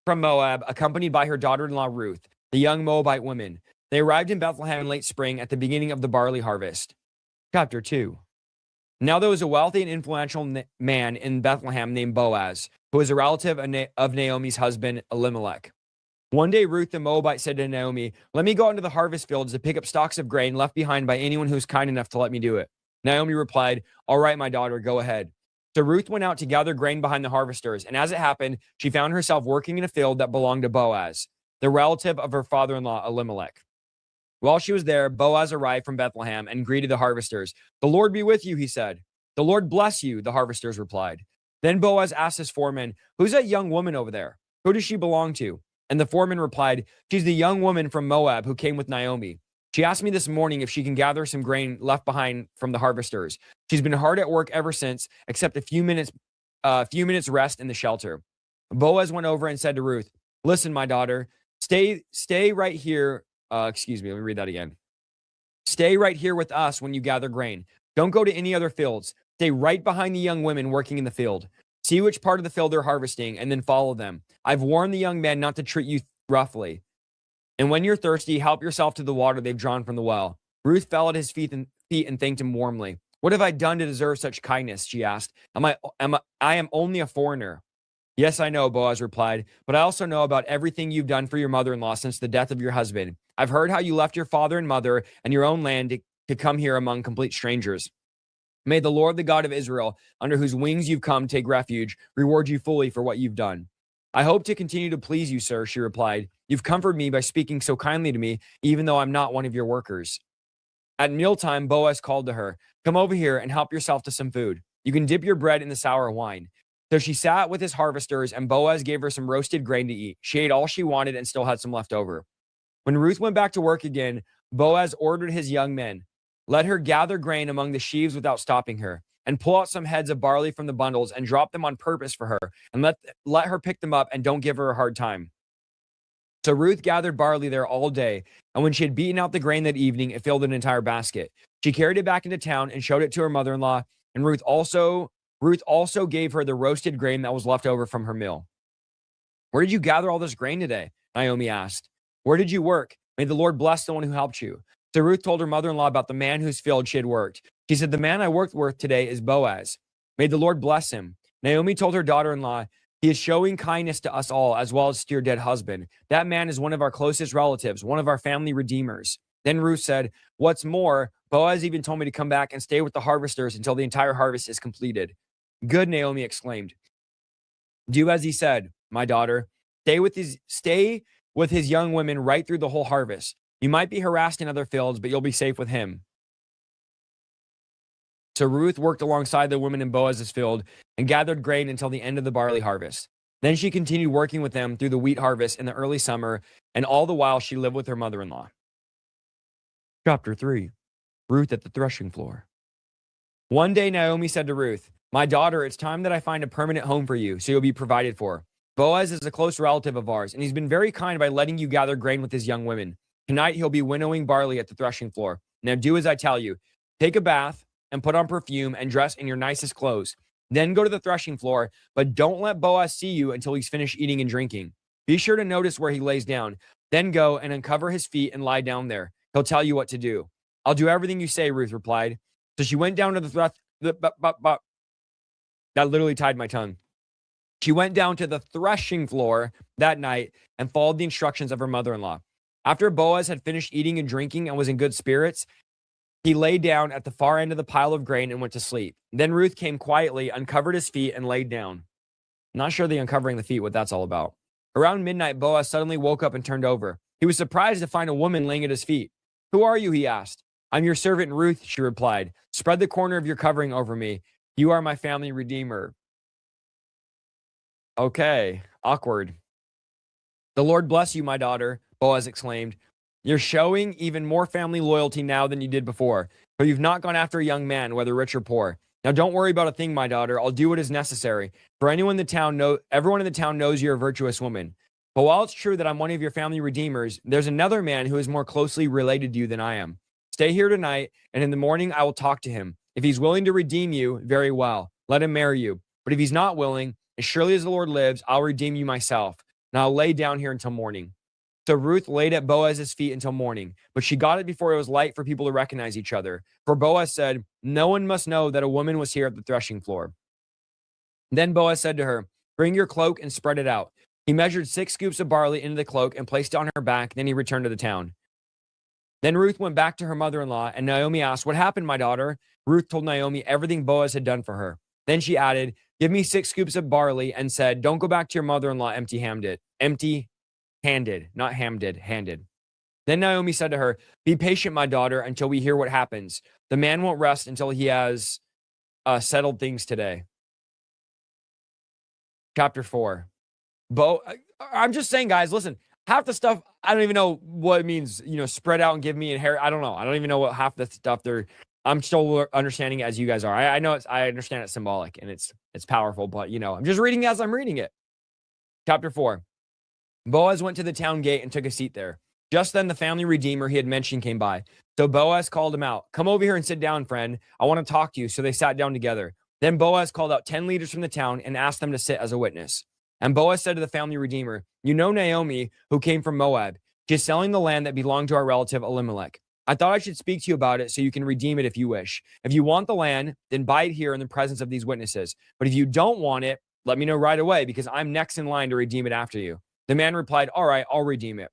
from Moab, accompanied by her daughter-in-law Ruth, the young Moabite woman. They arrived in Bethlehem in late spring at the beginning of the barley harvest. Chapter 2. Now there was a wealthy and influential man in Bethlehem named Boaz, who was a relative of Naomi's husband Elimelech. One day Ruth the Moabite said to Naomi, "Let me go out into the harvest fields to pick up stalks of grain left behind by anyone who's kind enough to let me do it." Naomi replied, "All right, my daughter, go ahead." So Ruth went out to gather grain behind the harvesters, and as it happened, she found herself working in a field that belonged to Boaz, the relative of her father-in-law Elimelech. While she was there, Boaz arrived from Bethlehem and greeted the harvesters. "The Lord be with you," he said. "The Lord bless you," the harvesters replied. Then Boaz asked his foreman, "Who's that young woman over there? Who does she belong to?" And the foreman replied, "She's the young woman from Moab who came with Naomi. She asked me this morning if she can gather some grain left behind from the harvesters. She's been hard at work ever since, except a few minutes rest in the shelter." Boaz went over and said to Ruth, "Listen, my daughter, stay right here. Let me read that again. Stay right here with us when you gather grain. Don't go to any other fields. Stay right behind the young women working in the field. See which part of the field they're harvesting, and then follow them. I've warned the young men not to treat you roughly. And when you're thirsty, help yourself to the water they've drawn from the well." Ruth fell at his feet and thanked him warmly. "What have I done to deserve such kindness?" she asked. I am only a foreigner." "Yes, I know," Boaz replied, "but I also know about everything you've done for your mother-in-law since the death of your husband. I've heard how you left your father and mother and your own land to come here among complete strangers. May the Lord, the God of Israel, under whose wings you've come take refuge, reward you fully for what you've done." I hope to continue to please you, sir, she replied. You've comforted me by speaking so kindly to me, even though I'm not one of your workers. At mealtime, Boaz called to her, come over here and help yourself to some food. You can dip your bread in the sour wine. So she sat with his harvesters, and Boaz gave her some roasted grain to eat. She ate all she wanted and still had some left over. When Ruth went back to work again, Boaz ordered his young men, let her gather grain among the sheaves without stopping her, and pull out some heads of barley from the bundles and drop them on purpose for her, and let her pick them up and don't give her a hard time. So Ruth gathered barley there all day, and when she had beaten out the grain that evening, it filled an entire basket. She carried it back into town and showed it to her mother-in-law, and Ruth also gave her the roasted grain that was left over from her meal. Where did you gather all this grain today? Naomi asked. Where did you work? May the Lord bless the one who helped you. So Ruth told her mother-in-law about the man whose field she had worked. She said, the man I worked with today is Boaz. May the Lord bless him. Naomi told her daughter-in-law, he is showing kindness to us all, as well as to your dead husband. That man is one of our closest relatives, one of our family redeemers. Then Ruth said, what's more, Boaz even told me to come back and stay with the harvesters until the entire harvest is completed. Good, Naomi exclaimed. Do as he said, my daughter. Stay with his young women right through the whole harvest. You might be harassed in other fields, but you'll be safe with him. So Ruth worked alongside the women in Boaz's field and gathered grain until the end of the barley harvest. Then she continued working with them through the wheat harvest in the early summer, and all the while she lived with her mother-in-law. Chapter 3. Ruth at the threshing floor. One day Naomi said to Ruth, my daughter, it's time that I find a permanent home for you, so you'll be provided for. Boaz is a close relative of ours, and he's been very kind by letting you gather grain with his young women. Tonight he'll be winnowing barley at the threshing floor. Now do as I tell you. Take a bath and put on perfume and dress in your nicest clothes. Then go to the threshing floor, but don't let Boaz see you until he's finished eating and drinking. Be sure to notice where he lays down. Then go and uncover his feet and lie down there. He'll tell you what to do. I'll do everything you say, Ruth replied. So she went down to that literally tied my tongue. She went down to the threshing floor that night and followed the instructions of her mother-in-law. After Boaz had finished eating and drinking and was in good spirits, he lay down at the far end of the pile of grain and went to sleep. Then Ruth came quietly, uncovered his feet, and laid down. Not sure the uncovering the feet, what that's all about. Around midnight, Boaz suddenly woke up and turned over. He was surprised to find a woman laying at his feet. Who are you? He asked. I'm your servant Ruth, she replied. Spread the corner of your covering over me. You are my family redeemer. Okay, awkward. The Lord bless you, my daughter, Boaz exclaimed. You're showing even more family loyalty now than you did before, for you've not gone after a young man, whether rich or poor. Now don't worry about a thing, my daughter. I'll do what is necessary. For everyone in the town knows you're a virtuous woman. But while it's true that I'm one of your family redeemers, there's another man who is more closely related to you than I am. Stay here tonight, and in the morning I will talk to him. If he's willing to redeem you, very well. Let him marry you. But if he's not willing, as surely as the Lord lives, I'll redeem you myself. And I'll lay down here until morning. So Ruth laid at Boaz's feet until morning, but she got it before it was light for people to recognize each other. For Boaz said, no one must know that a woman was here at the threshing floor. Then Boaz said to her, bring your cloak and spread it out. He measured 6 scoops of barley into the cloak and placed it on her back. Then he returned to the town. Then Ruth went back to her mother-in-law, and Naomi asked, what happened, my daughter? Ruth told Naomi everything Boaz had done for her. Then she added, give me 6 scoops of barley, and said, don't go back to your mother-in-law empty-handed, not handed. Then Naomi said to her, be patient, my daughter, until we hear what happens. The man won't rest until he has settled things today. Chapter 4. I'm just saying, guys, listen, half the stuff, I don't even know what it means, spread out and give me a hair. I don't know. I don't even know what half the stuff I'm still understanding as you guys are. I know I understand it's symbolic and it's powerful, but I'm just reading as I'm reading it. Chapter 4. Boaz went to the town gate and took a seat there. Just then the family redeemer he had mentioned came by. So Boaz called him out. Come over here and sit down, friend. I want to talk to you. So they sat down together. Then Boaz called out 10 leaders from the town and asked them to sit as a witness. And Boaz said to the family redeemer, you know Naomi, who came from Moab. She's selling the land that belonged to our relative Elimelech. I thought I should speak to you about it so you can redeem it if you wish. If you want the land, then buy it here in the presence of these witnesses. But if you don't want it, let me know right away because I'm next in line to redeem it after you. The man replied, all right, I'll redeem it.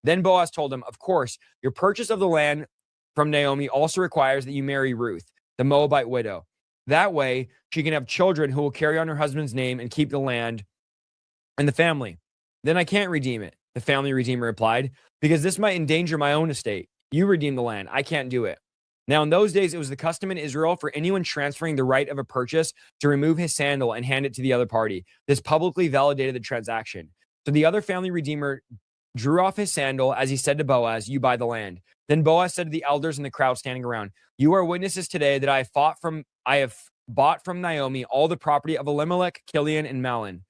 Then Boaz told him, of course, your purchase of the land from Naomi also requires that you marry Ruth, the Moabite widow. That way, she can have children who will carry on her husband's name and keep the land And the family, then I can't redeem it. The family redeemer replied, because this might endanger my own estate. You redeem the land. I can't do it. Now, in those days, it was the custom in Israel for anyone transferring the right of a purchase to remove his sandal and hand it to the other party. This publicly validated the transaction. So the other family redeemer drew off his sandal as he said to Boaz, you buy the land. Then Boaz said to the elders in the crowd standing around, you are witnesses today that I have bought from Naomi all the property of Elimelech, Kilion, and Mahlon.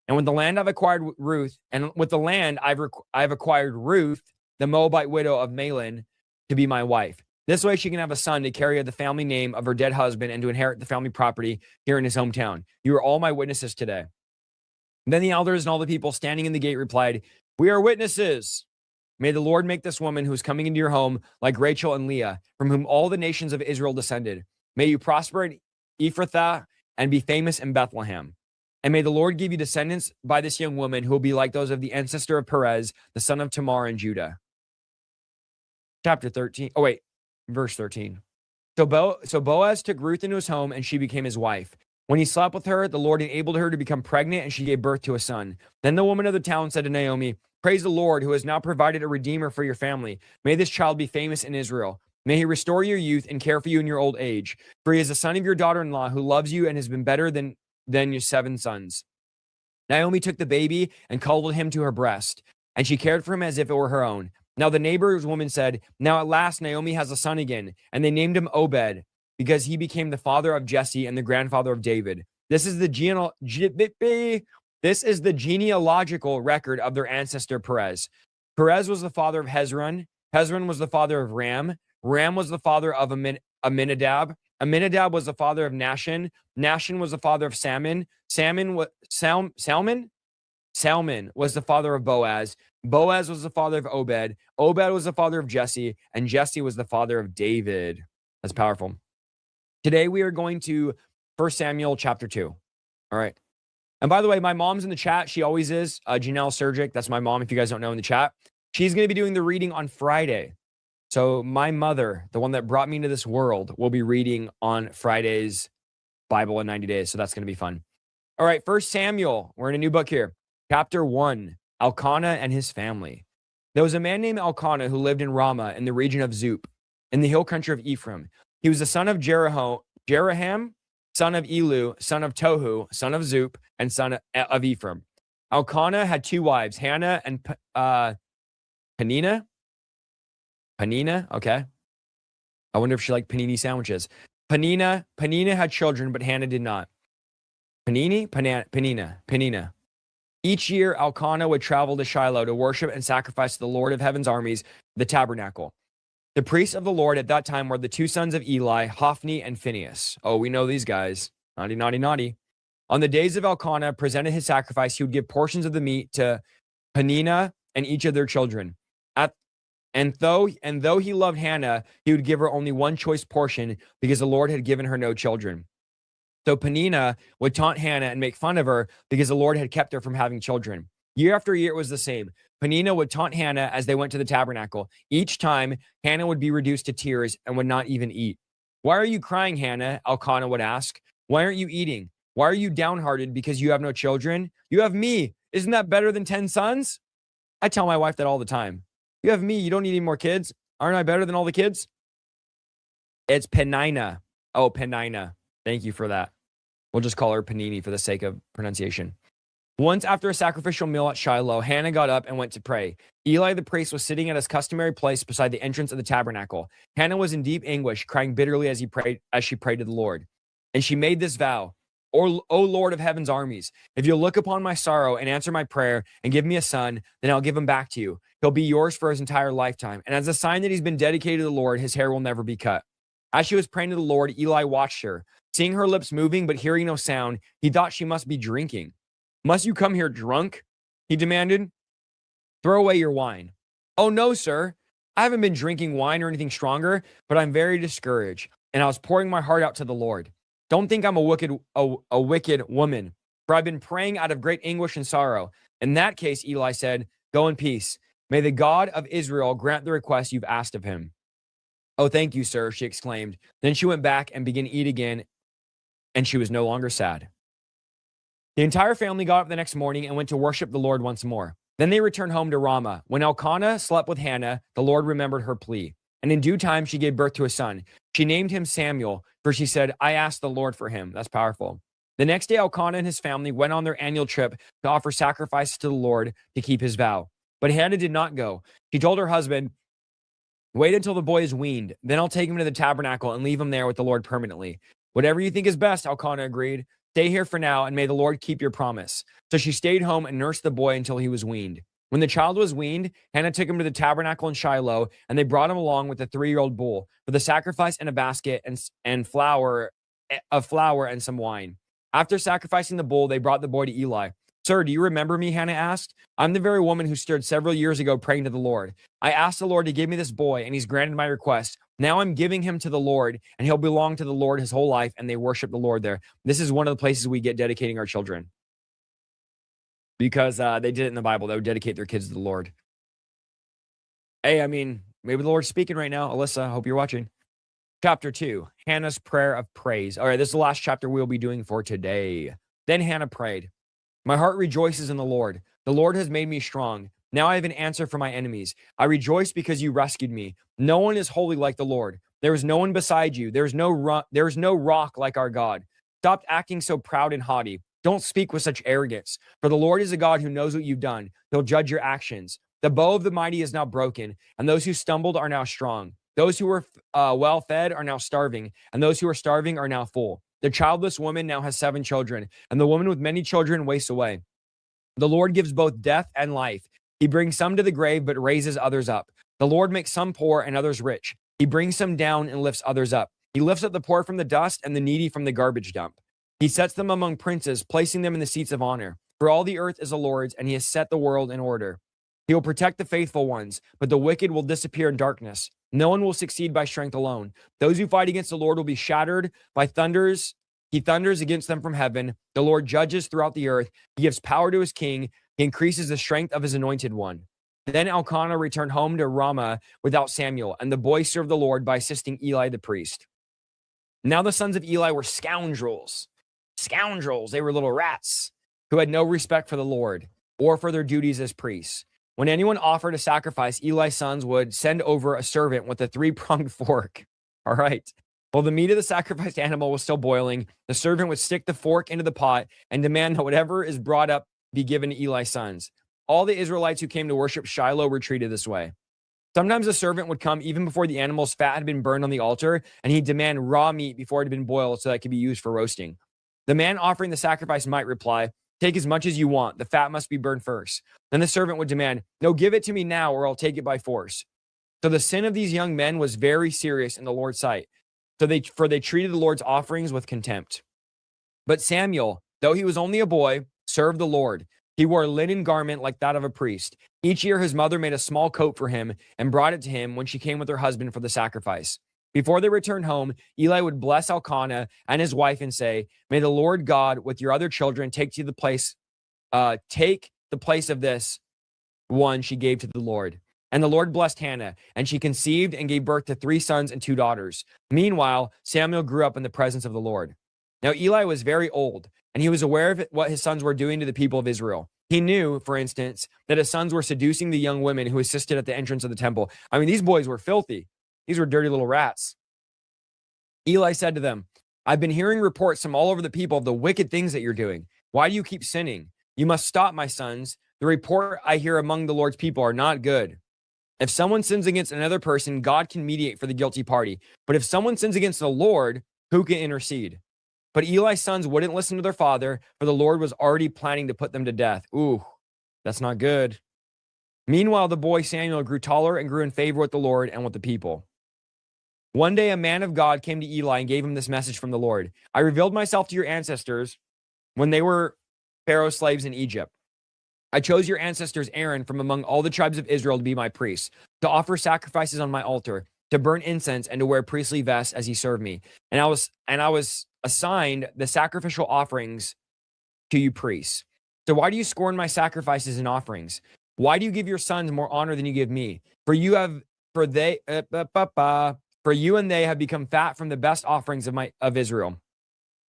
And with the land I've acquired Ruth, and with the land I've acquired Ruth, the Moabite widow of Mahlon, to be my wife. This way she can have a son to carry the family name of her dead husband and to inherit the family property here in his hometown. You are all my witnesses today. And then the elders and all the people standing in the gate replied, we are witnesses. May the Lord make this woman who is coming into your home like Rachel and Leah, from whom all the nations of Israel descended. May you prosper in Ephrathah and be famous in Bethlehem. And may the Lord give you descendants by this young woman who will be like those of the ancestor of Perez, the son of Tamar in Judah. Chapter 13. Oh, wait. Verse 13. So Boaz took Ruth into his home and she became his wife. When he slept with her, the Lord enabled her to become pregnant and she gave birth to a son. Then the woman of the town said to Naomi, praise the Lord who has now provided a redeemer for your family. May this child be famous in Israel. May he restore your youth and care for you in your old age. For he is the son of your daughter-in-law who loves you and has been better than your 7 sons. Naomi took the baby and cuddled him to her breast, and she cared for him as if it were her own. Now the neighbor's woman said, now at last Naomi has a son again, and they named him Obed, because he became the father of Jesse and the grandfather of David. This is the genealogical record of their ancestor Perez. Perez was the father of Hezron. Hezron was the father of Ram. Ram was the father of Aminadab. Aminadab was the father of Nahshon. Nahshon was the father of Salmon. Salmon was the father of Boaz. Boaz was the father of Obed. Obed was the father of Jesse. And Jesse was the father of David. That's powerful. Today we are going to 1 Samuel chapter 2. All right. And by the way, my mom's in the chat. She always is. Janelle Surgic. That's my mom, if you guys don't know, in the chat. She's going to be doing the reading on Friday. So my mother, the one that brought me into this world, will be reading on Friday's Bible in 90 days. So that's going to be fun. All right, 1 Samuel. We're in a new book here. Chapter 1, Elkanah and his family. There was a man named Elkanah who lived in Ramah in the region of Zup, in the hill country of Ephraim. He was the son of Jeraham, son of Elu, son of Tohu, son of Zup, and son of Ephraim. Elkanah had 2 wives, Hannah and Penina. Penina, okay. I wonder if she liked panini sandwiches. Penina had children, but Hannah did not. Penina. Each year, Elkanah would travel to Shiloh to worship and sacrifice to the Lord of Heaven's armies, the tabernacle. The priests of the Lord at that time were the 2 sons of Eli, Hophni and Phinehas. Oh, we know these guys. Naughty. On the days of Elkanah presented his sacrifice, he would give portions of the meat to Penina and each of their children. And though he loved Hannah, he would give her only one choice portion because the Lord had given her no children. So Penina would taunt Hannah and make fun of her because the Lord had kept her from having children. Year after year, it was the same. Penina would taunt Hannah as they went to the tabernacle. Each time, Hannah would be reduced to tears and would not even eat. Why are you crying, Hannah? Elkanah would ask. Why aren't you eating? Why are you downhearted because you have no children? You have me. Isn't that better than 10 sons? I tell my wife that all the time. You have me. You don't need any more kids. Aren't I better than all the kids? It's Penina. Oh, Penina. Thank you for that. We'll just call her Panini for the sake of pronunciation. Once after a sacrificial meal at Shiloh, Hannah got up and went to pray. Eli the priest was sitting at his customary place beside the entrance of the tabernacle. Hannah was in deep anguish, crying bitterly as she prayed to the Lord. And she made this vow, O Lord of heaven's armies, if you'll look upon my sorrow and answer my prayer and give me a son, then I'll give him back to you. He'll be yours for his entire lifetime. And as a sign that he's been dedicated to the Lord, his hair will never be cut. As she was praying to the Lord, Eli watched her. Seeing her lips moving but hearing no sound, he thought she must be drinking. Must you come here drunk? He demanded. Throw away your wine. Oh, no, sir. I haven't been drinking wine or anything stronger, but I'm very discouraged, and I was pouring my heart out to the Lord. Don't think I'm a wicked woman, for I've been praying out of great anguish and sorrow. In that case, Eli said, go in peace. May the God of Israel grant the request you've asked of him. Oh, thank you, sir, she exclaimed. Then she went back and began to eat again, and she was no longer sad. The entire family got up the next morning and went to worship the Lord once more. Then they returned home to Ramah. When Elkanah slept with Hannah, the Lord remembered her plea. And in due time, she gave birth to a son. She named him Samuel, for she said, I asked the Lord for him. That's powerful. The next day, Elkanah and his family went on their annual trip to offer sacrifices to the Lord to keep his vow. But Hannah did not go. She told her husband, wait until the boy is weaned. Then I'll take him to the tabernacle and leave him there with the Lord permanently. Whatever you think is best, Elkanah agreed. Stay here for now, and may the Lord keep your promise. So she stayed home and nursed the boy until he was weaned. When the child was weaned, Hannah took him to the tabernacle in Shiloh, and they brought him along with a 3-year-old bull for the sacrifice and a basket and flour and some wine. After sacrificing the bull, they brought the boy to Eli. Sir, do you remember me? Hannah asked. I'm the very woman who stood several years ago praying to the Lord. I asked the Lord to give me this boy, and he's granted my request. Now I'm giving him to the Lord, and he'll belong to the Lord his whole life, and they worship the Lord there. This is one of the places we get dedicating our children. Because they did it in the Bible. They would dedicate their kids to the Lord. Hey, I mean, maybe the Lord's speaking right now. Alyssa, I hope you're watching. Chapter 2, Hannah's prayer of praise. All right, this is the last chapter we'll be doing for today. Then Hannah prayed, my heart rejoices in the Lord. The Lord has made me strong. Now I have an answer for my enemies. I rejoice because you rescued me. No one is holy like the Lord. There is no one beside you. There is no rock like our God. Stop acting so proud and haughty. Don't speak with such arrogance, for the Lord is a God who knows what you've done. He'll judge your actions. The bow of the mighty is now broken, and those who stumbled are now strong. Those who were well fed are now starving, and those who are starving are now full. The childless woman now has 7 children, and the woman with many children wastes away. The Lord gives both death and life. He brings some to the grave, but raises others up. The Lord makes some poor and others rich. He brings some down and lifts others up. He lifts up the poor from the dust and the needy from the garbage dump. He sets them among princes, placing them in the seats of honor. For all the earth is the Lord's, and he has set the world in order. He will protect the faithful ones, but the wicked will disappear in darkness. No one will succeed by strength alone. Those who fight against the Lord will be shattered by thunders. He thunders against them from heaven. The Lord judges throughout the earth. He gives power to his king. He increases the strength of his anointed one. Then Elkanah returned home to Ramah without Samuel, and the boy served the Lord by assisting Eli the priest. Now the sons of Eli were scoundrels. Scoundrels, they were little rats who had no respect for the Lord or for their duties as priests. When anyone offered a sacrifice, Eli's sons would send over a servant with a 3-pronged fork. All right. While the meat of the sacrificed animal was still boiling, the servant would stick the fork into the pot and demand that whatever is brought up be given to Eli's sons. All the Israelites who came to worship Shiloh were treated this way. Sometimes a servant would come even before the animal's fat had been burned on the altar, and he'd demand raw meat before it had been boiled so that it could be used for roasting. The man offering the sacrifice might reply, take as much as you want. The fat must be burned first. Then the servant would demand, no, give it to me now or I'll take it by force. So the sin of these young men was very serious in the Lord's sight. For they treated the Lord's offerings with contempt. But Samuel, though he was only a boy, served the Lord. He wore a linen garment like that of a priest. Each year his mother made a small coat for him and brought it to him when she came with her husband for the sacrifice. Before they returned home, Eli would bless Elkanah and his wife and say, may the Lord God with your other children take the place of this one she gave to the Lord. And the Lord blessed Hannah, and she conceived and gave birth to 3 sons and 2 daughters. Meanwhile, Samuel grew up in the presence of the Lord. Now Eli was very old, and he was aware of what his sons were doing to the people of Israel. He knew, for instance, that his sons were seducing the young women who assisted at the entrance of the temple. I mean, these boys were filthy. These were dirty little rats. Eli said to them, I've been hearing reports from all over the people of the wicked things that you're doing. Why do you keep sinning? You must stop, my sons. The report I hear among the Lord's people are not good. If someone sins against another person, God can mediate for the guilty party. But if someone sins against the Lord, who can intercede? But Eli's sons wouldn't listen to their father, for the Lord was already planning to put them to death. Ooh, that's not good. Meanwhile, the boy Samuel grew taller and grew in favor with the Lord and with the people. One day, a man of God came to Eli and gave him this message from the Lord. I revealed myself to your ancestors when they were Pharaoh's slaves in Egypt. I chose your ancestors Aaron from among all the tribes of Israel to be my priests, to offer sacrifices on my altar, to burn incense, and to wear priestly vests as he served me. And I was assigned the sacrificial offerings to you priests. So why do you scorn my sacrifices and offerings? Why do you give your sons more honor than you give me? For you and they have become fat from the best offerings of Israel.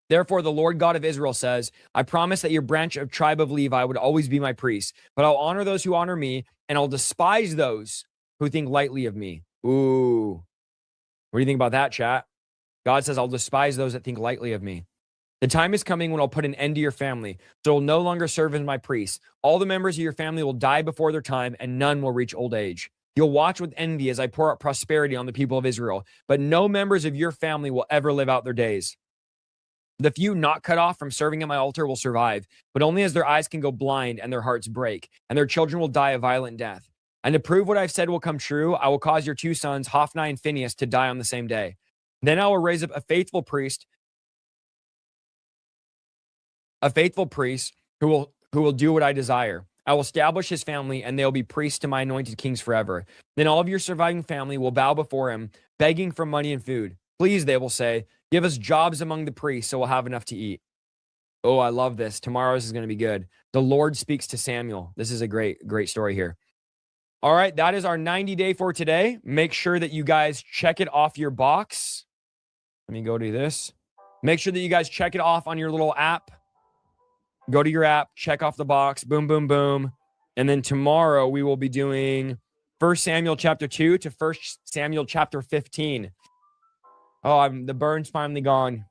Therefore, the Lord God of Israel says, I promise that your branch of tribe of Levi would always be my priest, but I'll honor those who honor me, and I'll despise those who think lightly of me. Ooh. What do you think about that, chat? God says, I'll despise those that think lightly of me. The time is coming when I'll put an end to your family, so you'll no longer serve as my priests. All the members of your family will die before their time, and none will reach old age. You'll watch with envy as I pour out prosperity on the people of Israel, but no members of your family will ever live out their days. The few not cut off from serving at my altar will survive, but only as their eyes can go blind and their hearts break, and their children will die a violent death. And to prove what I've said will come true, I will cause your two sons, Hophni and Phinehas, to die on the same day. Then I will raise up a faithful priest who will do what I desire. I will establish his family, and they'll be priests to my anointed kings forever. Then all of your surviving family will bow before him, begging for money and food. Please, they will say, give us jobs among the priests so we'll have enough to eat. Oh, I love this. Tomorrow's is going to be good. The Lord speaks to Samuel. This is a great story here. All right, that is our 90-day for today. Make sure that you guys check it off your box. Let me go to this. Make sure that you guys check it off on your little app. Go to your app, check off the box, boom, boom, boom. And then tomorrow we will be doing 1 Samuel chapter 2 to 1 Samuel chapter 15. Oh, the burn's finally gone.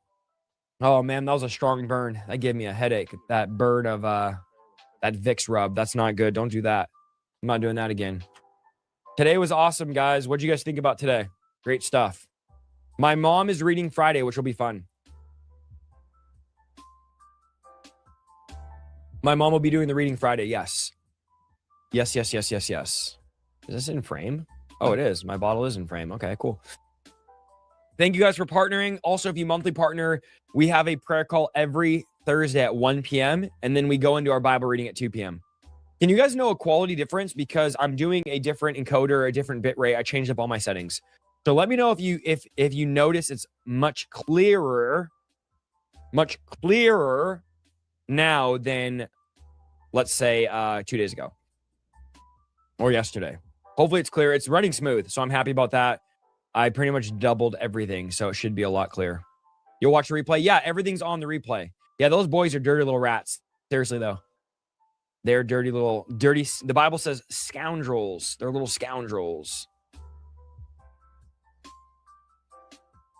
Oh, man, that was a strong burn. That gave me a headache. That burn of that Vicks rub. That's not good. Don't do that. I'm not doing that again. Today was awesome, guys. What did you guys think about today? Great stuff. My mom is reading Friday, which will be fun. My mom will be doing the reading Friday, yes. Yes. Is this in frame? Oh, it is. My bottle is in frame. Okay, cool. Thank you guys for partnering. Also, if you monthly partner, we have a prayer call every Thursday at 1 p.m. And then we go into our Bible reading at 2 p.m. Can you guys know a quality difference? Because I'm doing a different encoder, a different bit rate. I changed up all my settings. So let me know if you notice it's much clearer now than, let's say, 2 days ago or yesterday. Hopefully it's clear. It's running smooth, so I'm happy about that. I pretty much doubled everything, so it should be a lot clearer. You'll watch the replay? Yeah, everything's on the replay. Yeah, those boys are dirty little rats. Seriously, though. They're dirty. The Bible says scoundrels. They're little scoundrels.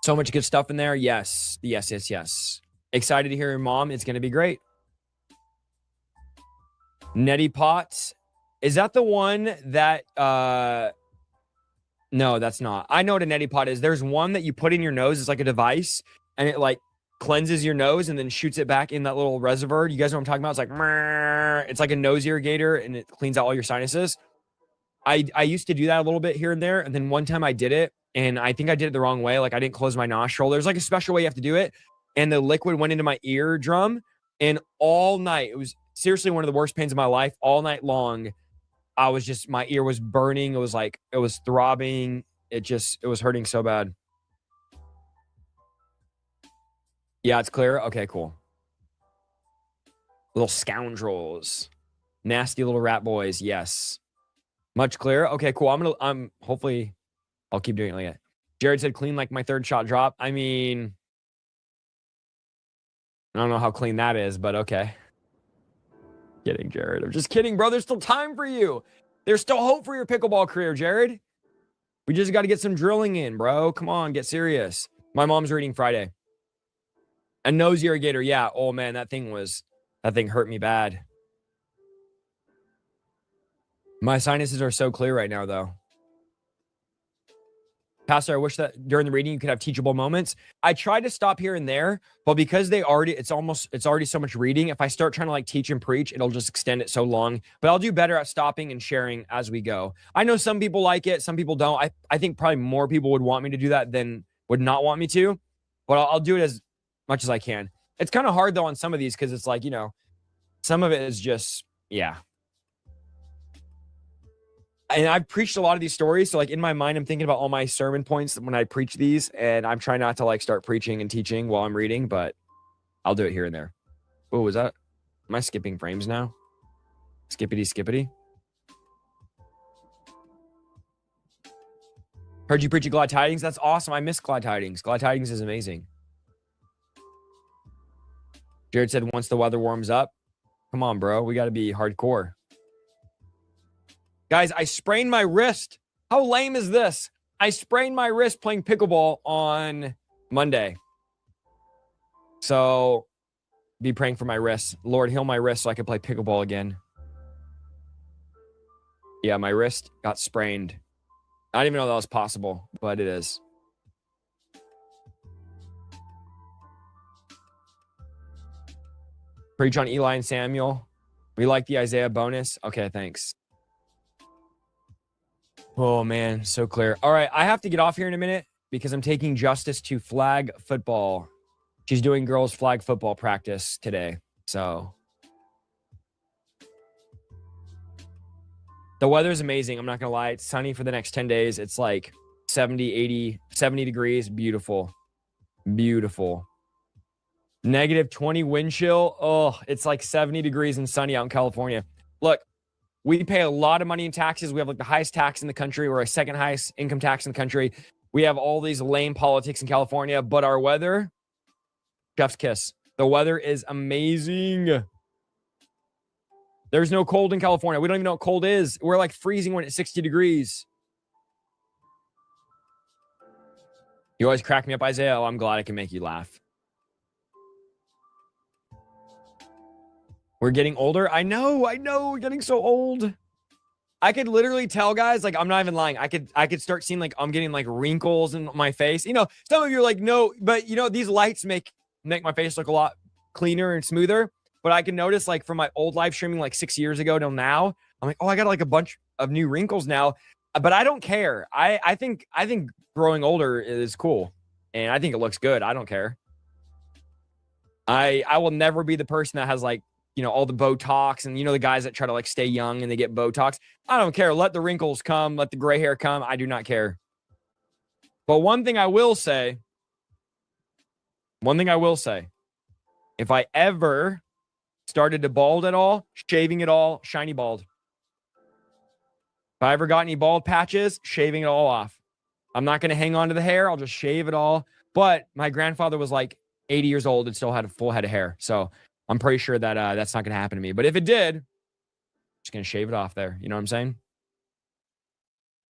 So much good stuff in there. Yes. Excited to hear your mom. It's going to be great. Neti Pot. Is that the one that... No, that's not. I know what a neti pot is. There's one that you put in your nose. It's like a device, and it like cleanses your nose and then shoots it back in that little reservoir. You guys know what I'm talking about? It's like, it's like a nose irrigator, and it cleans out all your sinuses. I used to do that a little bit here and there, and then one time I did it, and I think I did it the wrong way. Like I didn't close my nostril. There's like a special way you have to do it, and the liquid went into my eardrum, and all night, it was seriously one of the worst pains of my life. All night long, my ear was burning. It was throbbing. It was hurting so bad. Yeah, it's clear. Okay, cool. Little scoundrels. Nasty little rat boys. Yes. Much clearer. Okay, cool. Hopefully I'll keep doing it like that. Jared said clean like my third shot drop. I mean, I don't know how clean that is, but okay. Kidding, Jared. I'm just kidding, bro. There's still time for you. There's still hope for your pickleball career, Jared. We just got to get some drilling in, bro. Come on, get serious. My mom's reading Friday. A nose irrigator. Yeah. Oh, man, that thing hurt me bad. My sinuses are so clear right now, though. Pastor, I wish that during the reading you could have teachable moments. I tried to stop here and there, but because it's already so much reading. If I start trying to like teach and preach, it'll just extend it so long. But I'll do better at stopping and sharing as we go. I know some people like it, some people don't. I think probably more people would want me to do that than would not want me to. But I'll do it as much as I can. It's kind of hard though on some of these because it's like, some of it is just, yeah. And I've preached a lot of these stories. So like in my mind, I'm thinking about all my sermon points when I preach these, and I'm trying not to like start preaching and teaching while I'm reading, but I'll do it here and there. Oh, was that? Am I skipping frames now? Skippity. Heard you preach at Glad Tidings. That's awesome. I miss Glad Tidings. Glad Tidings is amazing. Jared said once the weather warms up. Come on, bro. We got to be hardcore. Guys, I sprained my wrist. How lame is this? I sprained my wrist playing pickleball on Monday. So be praying for my wrist. Lord, heal my wrist so I can play pickleball again. Yeah, my wrist got sprained. I didn't even know that was possible, but it is. Preach on Eli and Samuel. We like the Isaiah bonus. Okay, thanks. Oh, man, so clear. All right, I have to get off here in a minute because I'm taking Justice to flag football. She's doing girls flag football practice today. So the weather's amazing. I'm not going to lie. It's sunny for the next 10 days. It's like 70, 80, 70 degrees. Beautiful. Beautiful. -20 wind chill. Oh, it's like 70 degrees and sunny out in California. Look, we pay a lot of money in taxes. We have like the highest tax in the country. We're a second highest income tax in the country. We have all these lame politics in California, but our weather, chef's kiss. The weather is amazing. There's no cold in California. We don't even know what cold is. We're like freezing when it's 60 degrees. You always crack me up, Isaiah. Oh, I'm glad I can make you laugh. We're getting older. I know. We're getting so old. I could literally tell, guys, like, I'm not even lying. I could start seeing, like, I'm getting, like, wrinkles in my face. You know, some of you are like, no, but, you know, these lights make my face look a lot cleaner and smoother. But I can notice, like, from my old live streaming, like, 6 years ago till now, I'm like, oh, I got, like, a bunch of new wrinkles now. But I don't care. I think growing older is cool. And I think it looks good. I don't care. I will never be the person that has, like, you know, all the Botox and, you know, the guys that try to like stay young and they get Botox. I don't care. Let the wrinkles come. Let the gray hair come. I do not care. But one thing I will say, if I ever started to bald at all, shaving it all, shiny bald. If I ever got any bald patches, shaving it all off. I'm not going to hang on to the hair. I'll just shave it all. But my grandfather was like 80 years old and still had a full head of hair. So I'm pretty sure that that's not going to happen to me. But if it did, just going to shave it off there. You know what I'm saying?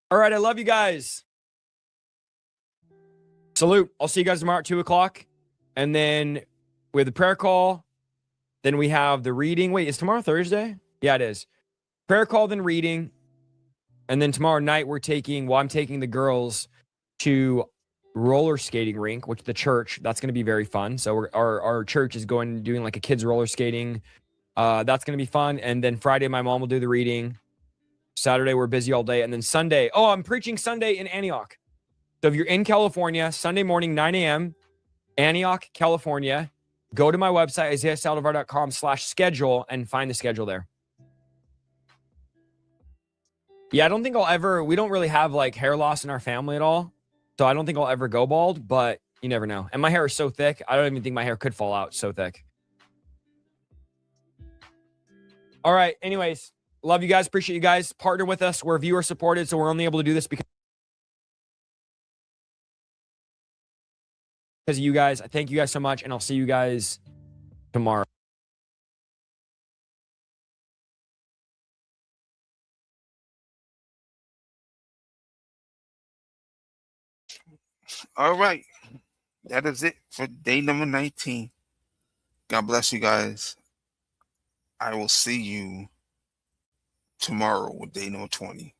All right. I love you guys. Salute. I'll see you guys tomorrow at 2 o'clock. And then we have the prayer call. Then we have the reading. Wait, is tomorrow Thursday? Yeah, it is. Prayer call, then reading. And then tomorrow night, I'm taking the girls to roller skating rink, which the church, that's going to be very fun. So our church is doing like a kids roller skating. That's going to be fun. And then Friday, my mom will do the reading. Saturday, we're busy all day. And then Sunday, I'm preaching Sunday in Antioch. So if you're in California, Sunday morning, 9 a.m., Antioch, California, go to my website, isaiahsaldivar.com/schedule and find the schedule there. Yeah, I don't think we don't really have like hair loss in our family at all. So I don't think I'll ever go bald, but you never know. And my hair is so thick, I don't even think my hair could fall out. So thick. All right. Anyways, love you guys. Appreciate you guys. Partner with us. We're viewer supported, so we're only able to do this because of you guys. Thank you guys so much, and I'll see you guys tomorrow. All right. That is it for day number 19. God bless you guys. I will see you tomorrow with day number 20.